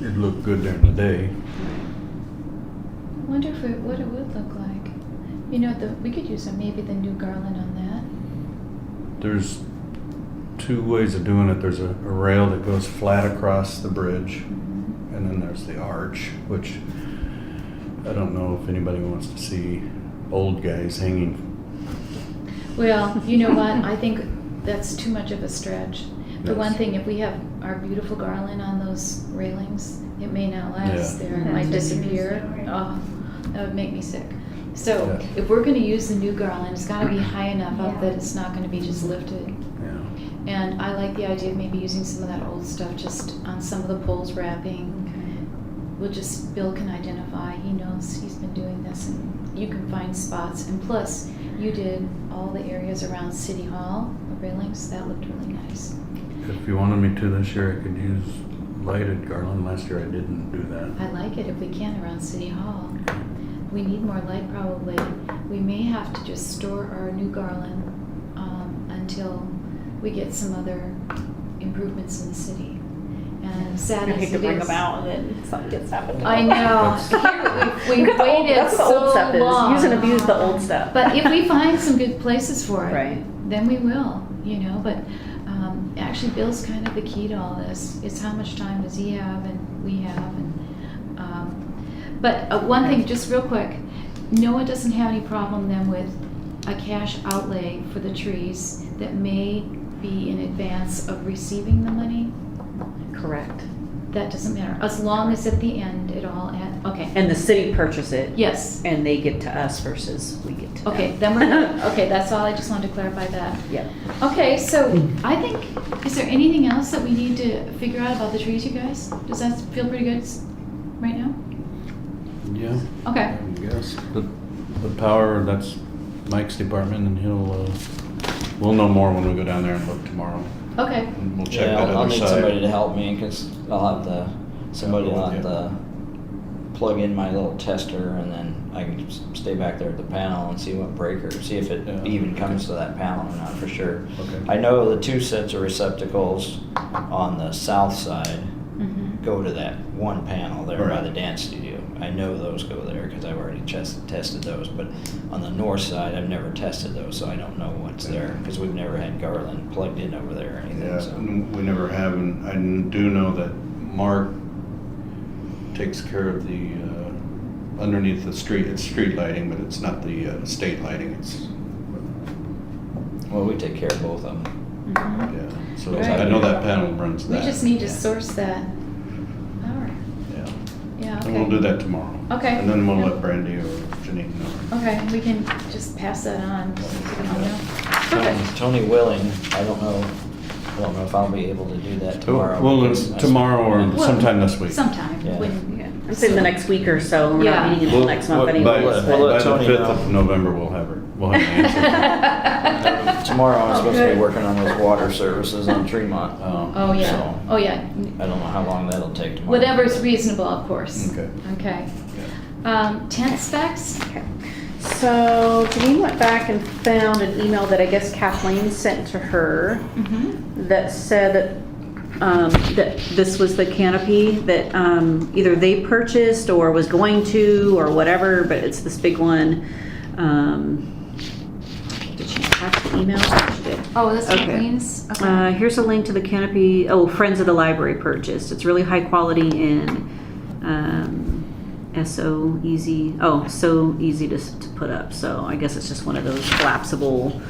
It'd look good during the day. I wonder what it would look like. You know, we could use maybe the new garland on that. There's two ways of doing it. There's a rail that goes flat across the bridge, and then there's the arch, which I don't know if anybody wants to see old guys hanging. Well, you know what? I think that's too much of a stretch. For one Yes. thing, if we have our beautiful garland on those railings, it may not last Yeah. there. It might That's a disappear. true story. Oh, that would make me sick. So Yeah. if we're gonna use the new garland, it's gotta be high enough up Yeah. that it's not gonna be just lifted. Yeah. And I like the idea of maybe using some of that old stuff just on some of the poles wrapping. Bill can identify, he knows, he's been doing this, and you can find spots. And plus, you did all the areas around City Hall, the railings, that looked really nice. If you wanted me to this year, I could use lighted garland. Last year I didn't do that. I like it if we can around City Hall. We need more light probably. We may have to just store our new garland until we get some other improvements in the city. And sad I as hate to it bring is- them out and then something gets happened. I know. Here, we've waited That's what the so old stuff is. long. Use and abuse the old stuff. But if we find some good places for it, Right. then we will, you know. But actually, Bill's kind of the key to all this. It's how much time does he have and we have. But one thing, just real quick, Noah doesn't have any problem then with a cash outlay for the trees that may be in advance of receiving the money. Correct. That doesn't matter, as long as at the end it all okay. And the city purchase it. Yes. And they give to us versus we get to them. Okay, then we're good. Okay, that's all. I just wanted to clarify that. Yeah. Okay, so I think, is there anything else that we need to figure out about the trees, you guys? Does that feel pretty good right now? Yeah. Okay. I guess. The power, that's Mike's department, and we'll know more when we go down there and look tomorrow. Okay. And we'll check Yeah, that I'll other need side. somebody to help me, because I'll have somebody will have to plug in my little tester, and then I can stay back there at the panel and see what breaker, see if it Yeah. even comes to that panel or not for sure. Okay. I know the 2 sets of receptacles on the south side Mm-hmm. go to that one panel there by Right. the dance studio. I know those go there because I've already tested those, but on the north side, I've never tested those, so I don't know what's there, because we've never had garland plugged in over there or anything, Yeah, so. we never have, and I do know that Mark takes care of the, underneath the street, it's street lighting, but it's not the state lighting, it's, Well, we take care of both of them. Mm-hmm. yeah. So Right. I know that panel runs We that. just need to Yeah. source that power. Yeah. Yeah, okay. And we'll do that tomorrow. Okay. And then we'll Yeah. let Brandy or Janine know. Okay, we can just pass that on. So we all know. Perfect. Tony Willing, I don't know if I'll be able to do that tomorrow. Well, because I- tomorrow or Well, sometime this week. Sometime. Yeah. When, I'm saying the next week or so. We're Yeah. not meeting until next month By anyways. we'll but- let the Tony 5th know. of November, we'll have an answer. Tomorrow I'm supposed to good. be working on those water services on Tremont. Oh, yeah. So, Oh, yeah. I don't know how long that'll take tomorrow. Whatever's reasonable, of course. Okay. Okay. Yeah. Tent specs? Okay. So Janine went back and found an email that I guess Kathleen sent to her Mm-hmm. that said that this was the canopy that either they purchased or was going to or whatever, but it's this big one. Did she attach the email? She did. Oh, that's Okay. Kathleen's? Okay. Here's a link to the canopy. Oh, Friends of the Library purchased. It's really high quality and so easy to put up. So I guess it's just one of those collapsible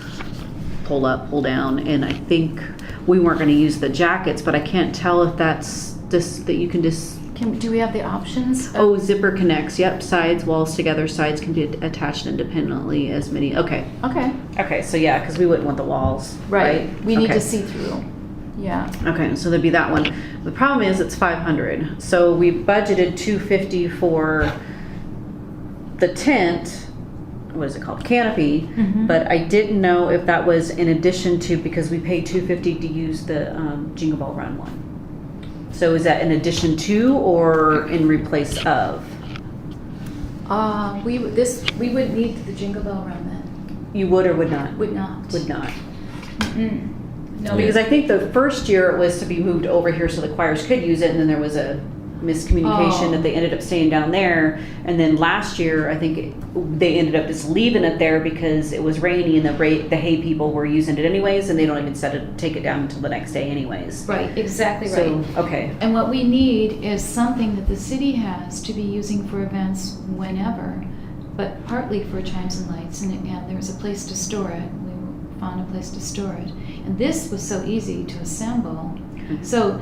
pull up, pull down. And I think we weren't going to use the jackets, but I can't tell if that's just that you can just. Do we have the options? Oh, zipper connects. Yep, sides, walls together. Sides can be attached independently as many. Okay. Okay. Okay. So yeah, because we wouldn't want the walls. Right. We need Okay. to see through. Yeah. Okay, so there'd be that one. The problem is it's 500. So we budgeted 250 for the tent. What is it called? Canopy. Mhm. But I didn't know if that was in addition to, because we paid 250 to use the Jingle Ball Run one. So is that in addition to or in replace of? We would need the Jingle Bell Run then. You would or would not? Would not. Would not. Mm-mm. No. Because I think the first year it was to be moved over here so the choirs could use it, and then there was a miscommunication Oh. that they ended up staying down there. And then last year, I think they ended up just leaving it there because it was rainy and the hay people were using it anyways, and they don't even take it down until the next day anyways. Right, exactly right. So, okay. And what we need is something that the city has to be using for events whenever, but partly for Chimes and Lights, and there was a place to store it. We found a place to store it. And this was so easy to assemble. So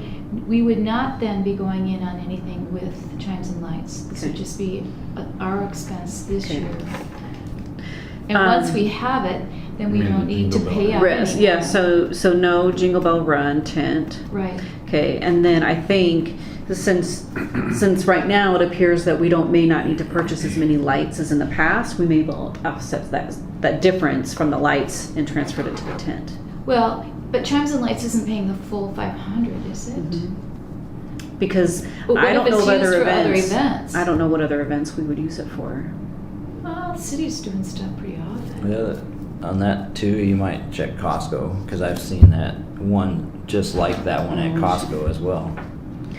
we would not then be going in on anything with Chimes and Lights. This would Okay. just be our expense this Okay. year. And once we have it, then we You mean don't the need to Jingle pay Bell out. Rest, anything. yeah, so no Jingle Bell Run tent. Right. Okay, and then I think Since right now it appears that we may not need to purchase as many lights as in the past, we may be able to offset that difference from the lights and transfer it to the tent. Well, but Chimes and Lights isn't paying the full 500, is it? Because But what I don't if know it's what used other for other events. events? I don't know what other events we would use it for. Well, the city's doing stuff pretty often. Yeah, on that too, you might check Costco, because I've seen that one just like that one at Costco as well.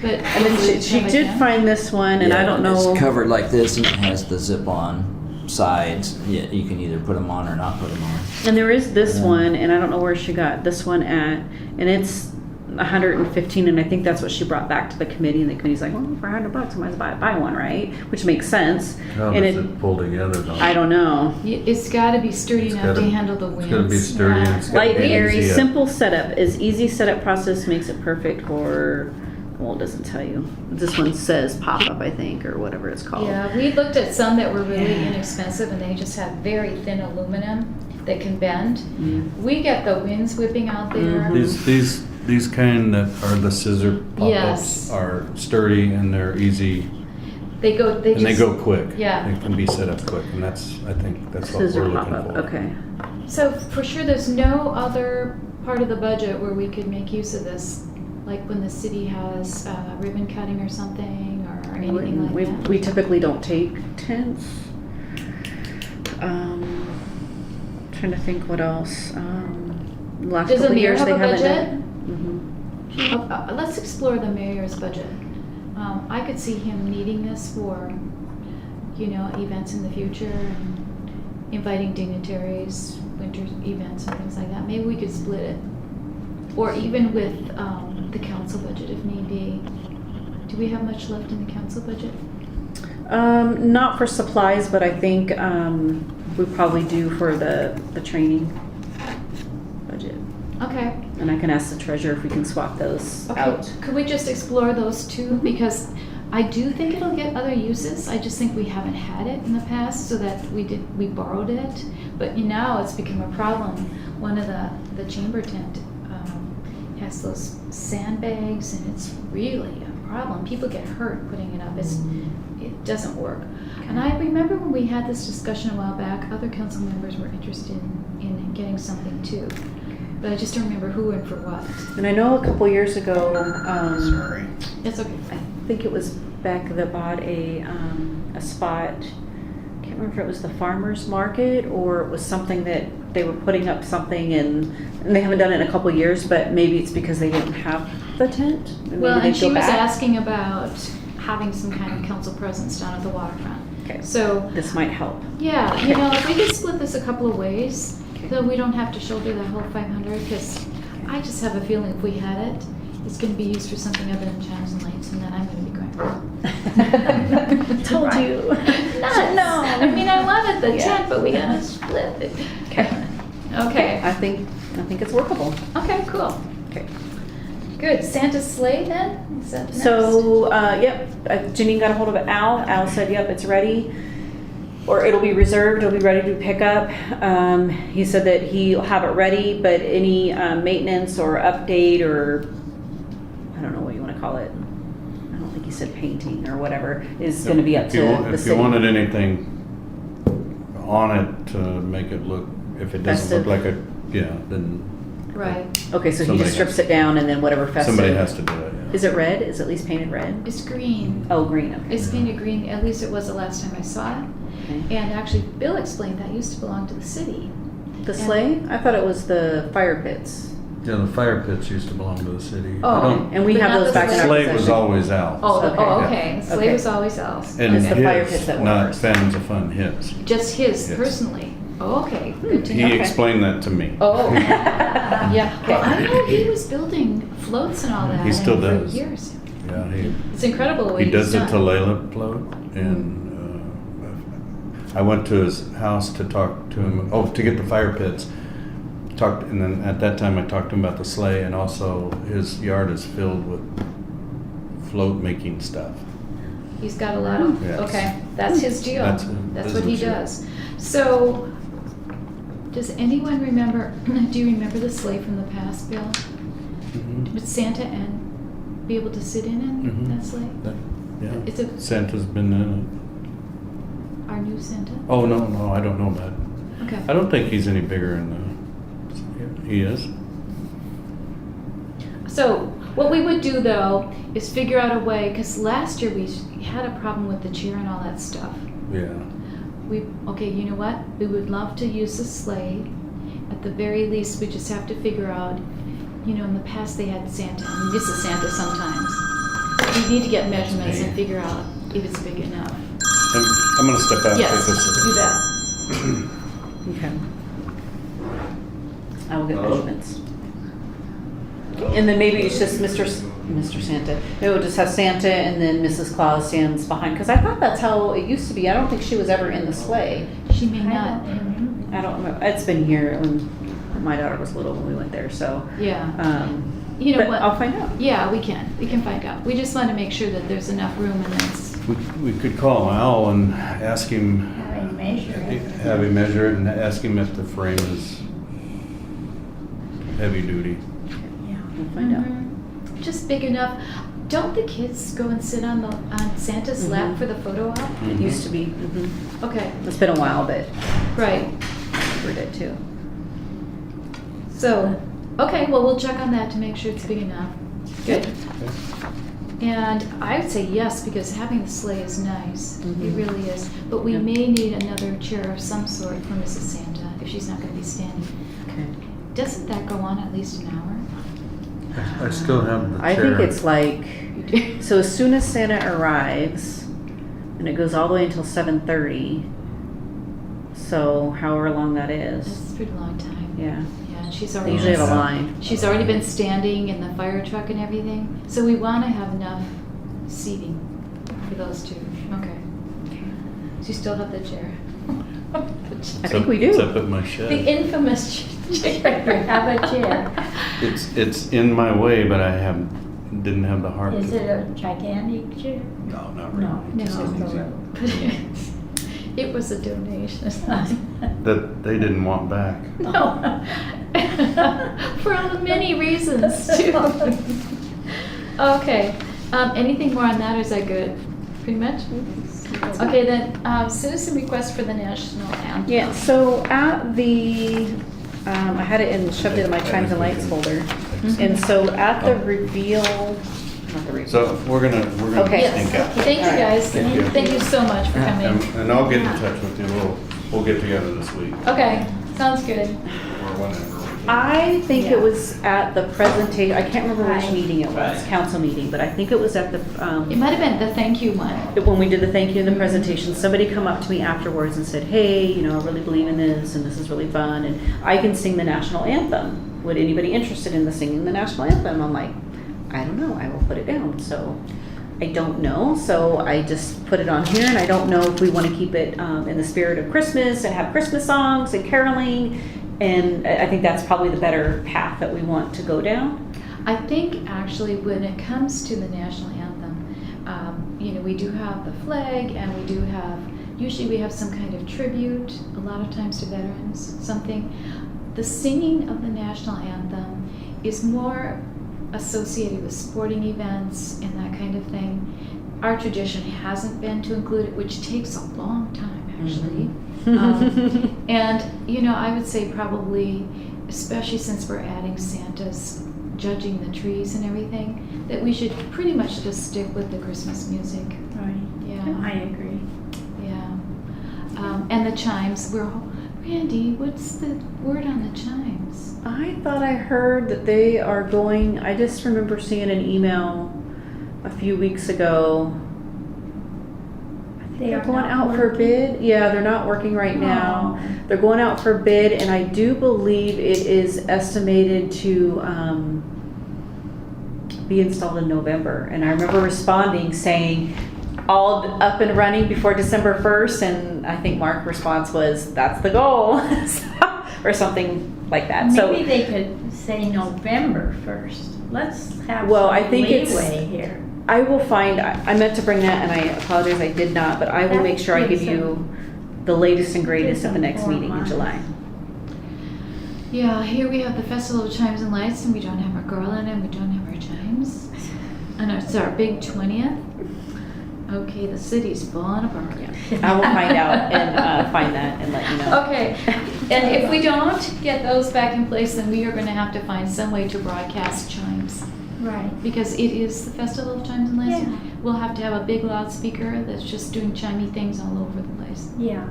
But And then she did find this one, and I Yeah, don't know. It's covered like this, and it has the zip-on sides. Yeah, you can either put them on or not put them on. And there is this Yeah. one, and I don't know where she got this one at, and it's 115, and I think that's what she brought back to the committee, and the committee's like, well, for $100, I might as well buy one, right? Which makes sense. How And does it pull together though? I don't know. It's gotta be sturdy It's enough to gotta- handle the winds. It's gotta be sturdy and it's gotta Light be and airy, easy. simple setup. Is easy setup process makes it perfect for, well, it doesn't tell you. This one says pop-up, I think, or whatever it's called. Yeah, we looked at some that were really Yeah. inexpensive and they just have very thin aluminum that can bend. Mm. We get the winds whipping out there. Mhm. These kind that are the scissor Yes. pop-ups are sturdy and they're easy They and they just, go quick. Yeah. They can be set up quick and I think that's what we're Scissor looking pop-up, for. okay. So for sure, there's no other part of the budget where we could make use of this, like when the city has ribbon cutting or something or anything like that. We typically don't take tents. Trying to think what else. Last Does the couple mayor years have they a haven't budget? done. Let's explore the mayor's budget. I could see him needing this for, events in the future and inviting dignitaries, winter events and things like that. Maybe we could split it. Or even with the council budget if need be. Do we have much left in the council budget? Not for supplies, but I think we probably do for the training budget. Okay. And I can ask the treasurer if we can swap those Okay, out. could we just explore those two? Because I do think it'll get other uses. I just think we haven't had it in the past, so that we borrowed it. But now it's become a problem. One of the chamber tent has those sandbags, and it's really a problem. People get hurt putting it up. It doesn't work. And I remember when we had this discussion a while back, other council members were interested in getting something too. But I just don't remember who and for what. And I know a couple years ago, Sorry. It's okay. I think it was Beck that bought a spot. Can't remember if it was the farmer's market or it was something that they were putting up something and they haven't done it in a couple years, but maybe it's because they didn't have the tent. Maybe Well, they'd and she go was back. asking about having some kind of council presence down at the waterfront. Okay. So, This might help. yeah, if we could split this a couple of ways, though we don't have to shoulder that whole 500, because I just have a feeling if we had it, it's going to be used for something other than Chimes and Lights, and then I'm going to be going, Told Right. you. No, I mean, I love it, the Yeah. tent, but we got to split it. Okay. Okay, I think it's workable. okay, cool. Okay. Good, Santa's sleigh then? Is that next? So, yep, Janine got a hold of Al. Al said, yep, it's ready. Or it'll be reserved, it'll be ready to pick up. He said that he'll have it ready, but any maintenance or update or, I don't know what you want to call it. I don't think he said painting or whatever, is going to be up to the If city. you wanted anything on it to make it look, if it doesn't Festive. look like then Right, Okay, so he Somebody just strips has- it down and then whatever festive. somebody has to do it, yeah. Is it red? Is it at least painted red? it's green. Oh, green, okay. It's painted green, at least it was the last time I saw it. Okay. And actually, Bill explained that used to belong to the city. The sleigh? I thought it was the fire pits. Yeah, the fire pits used to belong to the city. Oh, I don't- And we But have not those the back in The our sleigh. sleigh was possession. always out. Oh, Okay. okay. The sleigh Okay. was always else. And It's the fire pits his, that were not ours. Phantoms of Fun, his. Just his Yes. personally. Oh, okay, good to He know. explained that to me. Oh, yeah. Well, I Okay. know he was building floats and all that. He still for does. years. Yeah, It's incredible what he does he's it to done. Layla float, and I went to his house to talk to him. Oh, to get the fire pits. And then at that time I talked to him about the sleigh, and also his yard is filled with float making stuff. He's got a lot of, Yes. okay, that's his deal. That's That's his what he business, does. So, does anyone remember, do you remember the sleigh from the past, Bill? Mhm. With Santa and be able to sit in it, Mhm. that sleigh? Yeah. It's a, Santa's been in our new Santa? it. Oh, no, I don't know that. Okay. I don't think he's any bigger in the, he is? So what we would do though is figure out a way, because last year we had a problem with the chair and all that stuff. Yeah. Okay, you know what? We would love to use the sleigh. At the very least, we just have to figure out, you know, in the past they had Santa and Mrs. Santa sometimes. We need to get measurements and figure out if it's big enough. I'm gonna step out. Yes, Take this. do that. Okay. I will get measurements. And then maybe it's just Mr. Santa. Maybe we'll just have Santa and then Mrs. Claus stands behind. Because I thought that's how it used to be. I don't think she was ever in the sleigh. She may not. I don't remember. It's been here when my daughter was little when we went there. So, Yeah. You know but what? I'll find out. Yeah, we can. We can find out. We just want to make sure that there's enough room in this. We could call Al and ask him, Having measured. have him measure it and ask him if the frame is heavy duty. Yeah. We'll find out. Just big enough. Don't the kids go and sit on Santa's lap Mhm. for the photo op? It used to be. Okay, It's been a while, but right. we did too. So, okay, well, we'll check on that to make sure it's big enough. Good. And I would say yes, because having the sleigh is nice. It Mhm. really is. But we Yep. may need another chair of some sort for Mrs. Santa if she's not going to be standing. Okay. Doesn't that go on at least an hour? I still have the chair. I think it's like, You do. so as soon as Santa arrives, and it goes all the way until 7:30. So however long that is. That's a pretty long time. Yeah. Yeah, and she's They already usually have a line. She's already been standing in the fire truck and everything, so we want to have enough seating for those two. Okay. So you still have the chair? I think we do. It's up at my The shed. infamous chair. Have a chair. It's in my way, but didn't have the heart. Is it a gigantic chair? No, not really. No, Just no. an easy- It was a donation. That they didn't want back. No. For all the many reasons, too. Okay. Anything more on that, or is that good? Pretty much? Okay, then, citizen request for the national anthem. Yeah, so at the, I had it in, shoved it in my Chimes and Lights folder. And so at the reveal, not the reveal. So we're gonna Okay. sneak Yes, out. thank you, guys. Thank you. Thank you so much for coming. And I'll get in touch with you. We'll get together this week Okay, sounds good. or whenever. I think it was at the presentation, I can't remember which Right. meeting it was, council meeting, but I think it was at the, It might have been the thank you one. when we did the thank you and the presentation, somebody come up to me afterwards and said, hey, you know, I really believe in this and this is really fun and I can sing the national anthem. Would anybody interested in the singing the national anthem? I'm like, I don't know, I will put it down. So I don't know, so I just put it on here and I don't know if we want to keep it in the spirit of Christmas and have Christmas songs and caroling. And I think that's probably the better path that we want to go down. I think actually when it comes to the national anthem, you know, we do have the flag and we do have, usually we have some kind of tribute, a lot of times to veterans, something. The singing of the national anthem is more associated with sporting events and that kind of thing. Our tradition hasn't been to include it, which takes a long time actually. And, you know, I would say probably, especially since we're adding Santa's judging the trees and everything, that we should pretty much just stick with the Christmas music. Right. Yeah, I agree. yeah. And the chimes, Randy, what's the word on the chimes? I thought I heard that they are going, I just remember seeing an email a few weeks ago. I think They they're are going not out for working? bid. Yeah, they're not working right now. They're going out for bid, and I do believe it is estimated to be installed in November. And I remember responding saying, all up and running before December 1st, and I think Mark's response was, that's the goal, or something like that. Maybe they could say November 1st. Let's have Well, some I think it's- leeway here. I will find, I meant to bring that and I apologize I did not, but I will That make sure I give gives you the latest and greatest at the gives next them meeting in 4 July. Yeah, here we have the Festival of Chimes and Lights, and we don't have our garland, and we don't have our chimes. And it's our big 20th? Okay, the city's falling apart. I will find out and find that and let you know. Okay, and if we don't get those back in place, then we are gonna have to find some way to broadcast Chimes. Right. Because it is the Festival of Chimes in Lansing. Yeah. We'll have to have a big loudspeaker that's just doing chimey things all over the place. Yeah.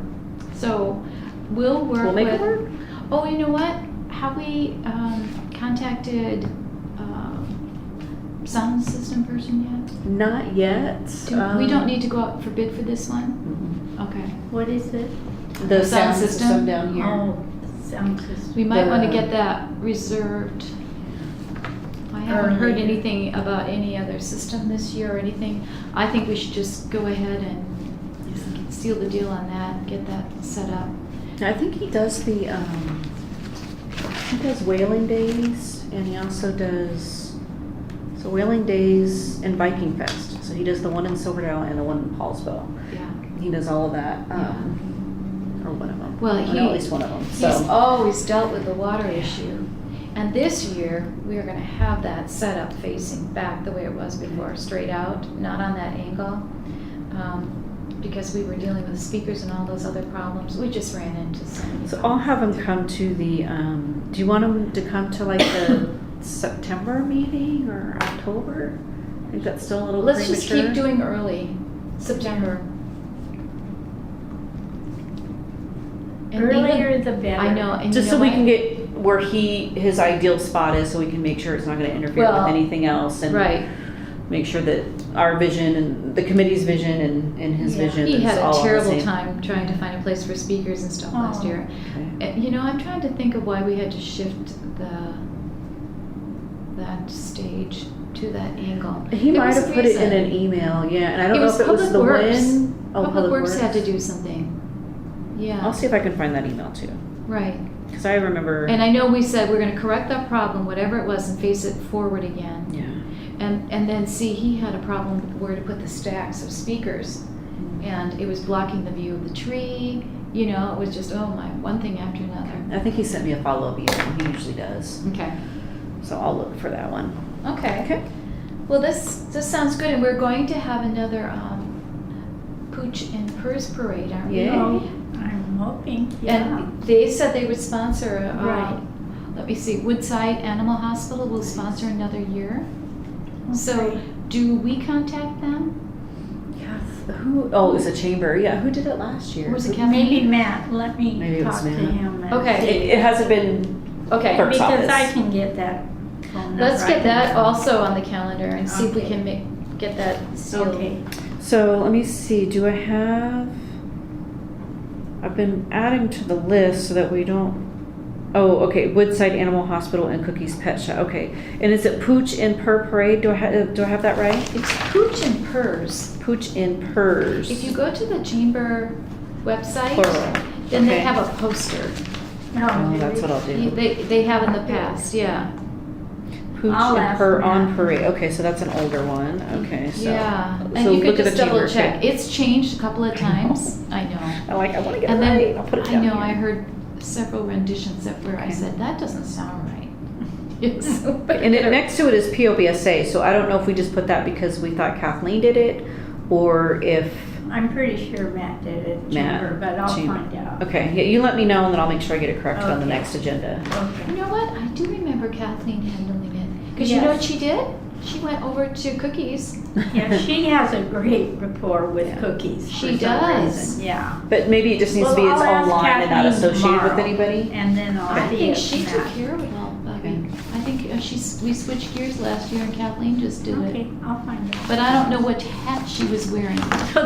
So we'll work We'll make it with- work. Oh, you know what? Have we contacted sound system person yet? Not yet. We don't need to go out for bid for this one? Mhm. Okay. What is it? The Sound sound system? system down here. Oh, sound system. We might want to The- get that reserved. I haven't heard Early. anything about any other system this year or anything. I think we should just go ahead and seal the deal on that, and get that set up. I think he does the, he does Whaling Days, and he also does, so Whaling Days and Viking Fest. So he does the one in Silverdale and the one in Paulsville. Yeah. He does all of that, Yeah. or one of them. Well, I know at least one of them, He's so. always dealt with the water issue. And this year, we are gonna have that set up facing back the way it was before, straight out, not on that angle. Because we were dealing with speakers and all those other problems. We just ran into so many So I'll problems. have him come to the, do you want him to come to like the September meeting or October? I think that's still a little Let's premature. just keep doing early, September. And Earlier even- the better. I know, and Just you so know we what? can get where his ideal spot is, so we can make sure it's not gonna interfere Well, with anything else. And Right. make sure that our vision and the committee's vision and his Yeah. vision He is had all a on the terrible same. time trying to find a place for speakers and stuff last Oh. year. Okay. You know, I'm trying to think of why we had to shift that stage to that angle. He There might was a have put it in reason. an email, yeah, and I don't It know was if it was Public the Works. win. Oh, Public Works had to do something. Yeah. I'll see if I can find that email too, Right. because I remember. And I know we said we're gonna correct that problem, whatever it was, and face it forward again. Yeah. And then see, he had a problem where to put the stacks of speakers. And it was blocking the view of the tree, you know, it was just, oh my, one thing after another. I think he sent me a follow-up email. He usually does, Okay. so I'll look for that one. Okay. Okay. Well, this sounds good, and we're going to have another Pooch and Purse parade, aren't we? Yay. Oh, I'm hoping, yeah. And they said they would sponsor, Right. let me see, Woodside Animal Hospital will sponsor another year. So, Okay. do we contact them? Yes. Who? Oh, it was a chamber. Yeah. Who did it last year? Was it Who- Kathleen? Maybe Matt, let Maybe me it talk was to Matt. him. and Okay. see. It hasn't been. Okay. Clerk's Because I office. can get that phone number. Let's I get can- that also on the calendar and see if we Okay. can get that sealed. Okay. So let me see. Do I have? I've been adding to the list so that we don't. Oh, okay. Woodside Animal Hospital and Cookies Pet Shop. Okay. And is it Pooch and Purr Parade? Do I have that right? It's Pooch and Purrs. Pooch and Purrs. If you go to the chamber website, Plural. then they Okay. have a poster. Oh, that's what I'll do. They have in the past, yeah. Pooch I'll and ask Purr Matt. on Parade. Okay, so that's an older one. Okay, so. Yeah, so and you could look at just the double chamber, check. okay. It's changed a couple of times, I know. I want to get And it right. then, I'll put it I down know, here. I heard several renditions that where I Okay. said, that doesn't sound right. Yes. And next to it is POBSA, so I don't know if we just put that because we thought Kathleen did it, or if, I'm pretty sure Matt did it, Matt, chamber, but I'll chamber. find out. okay, yeah, you let me know and then I'll make sure I get it corrected on the Okay. next agenda. Okay. You know what, I do remember Kathleen handling it. Because you know what Yes. she did? She went over to Cookies. Yeah, she has a great rapport with Yeah. Cookies. She for some does. reason, yeah. But maybe it just needs to be Well, its I'll ask online and not Kathleen associated with tomorrow, anybody? And then I I'll see think if she took Matt- care of it all, Bobby. Okay. I think we switched gears last year and Kathleen just did Okay, it. I'll find out. But I don't know what hat she was wearing.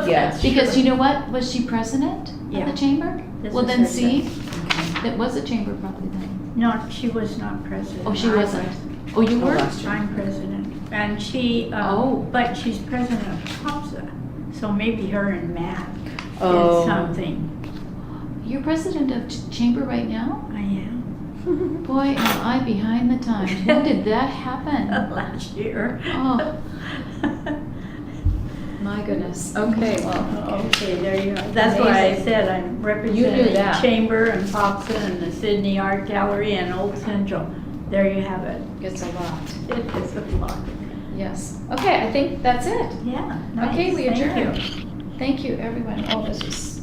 Yeah. Because you know what? Was she president of Yeah. the chamber? This Well, is then her see, Okay. that was a chamber probably then. No, she was not president. Oh, she I wasn't. was. Oh, you Oh, were? last year. I'm president. And she, Oh. but she's president of HOPSA, so maybe her and Matt Oh. did something. You're president of chamber right now? I am. Boy, am I behind the times. When did that happen? Last year. Oh. My goodness. Okay, well, Okay, there you are. That's why I Amazing. said I'm You knew representing that. Chamber and HOPSA and the Sydney Art Gallery and Old Central. There you have it. it's a lot. It is a lot. Yes. Okay, I think that's it. Yeah. Okay, nice. we Thank adjourn. you. Thank you, everyone. Oh, this was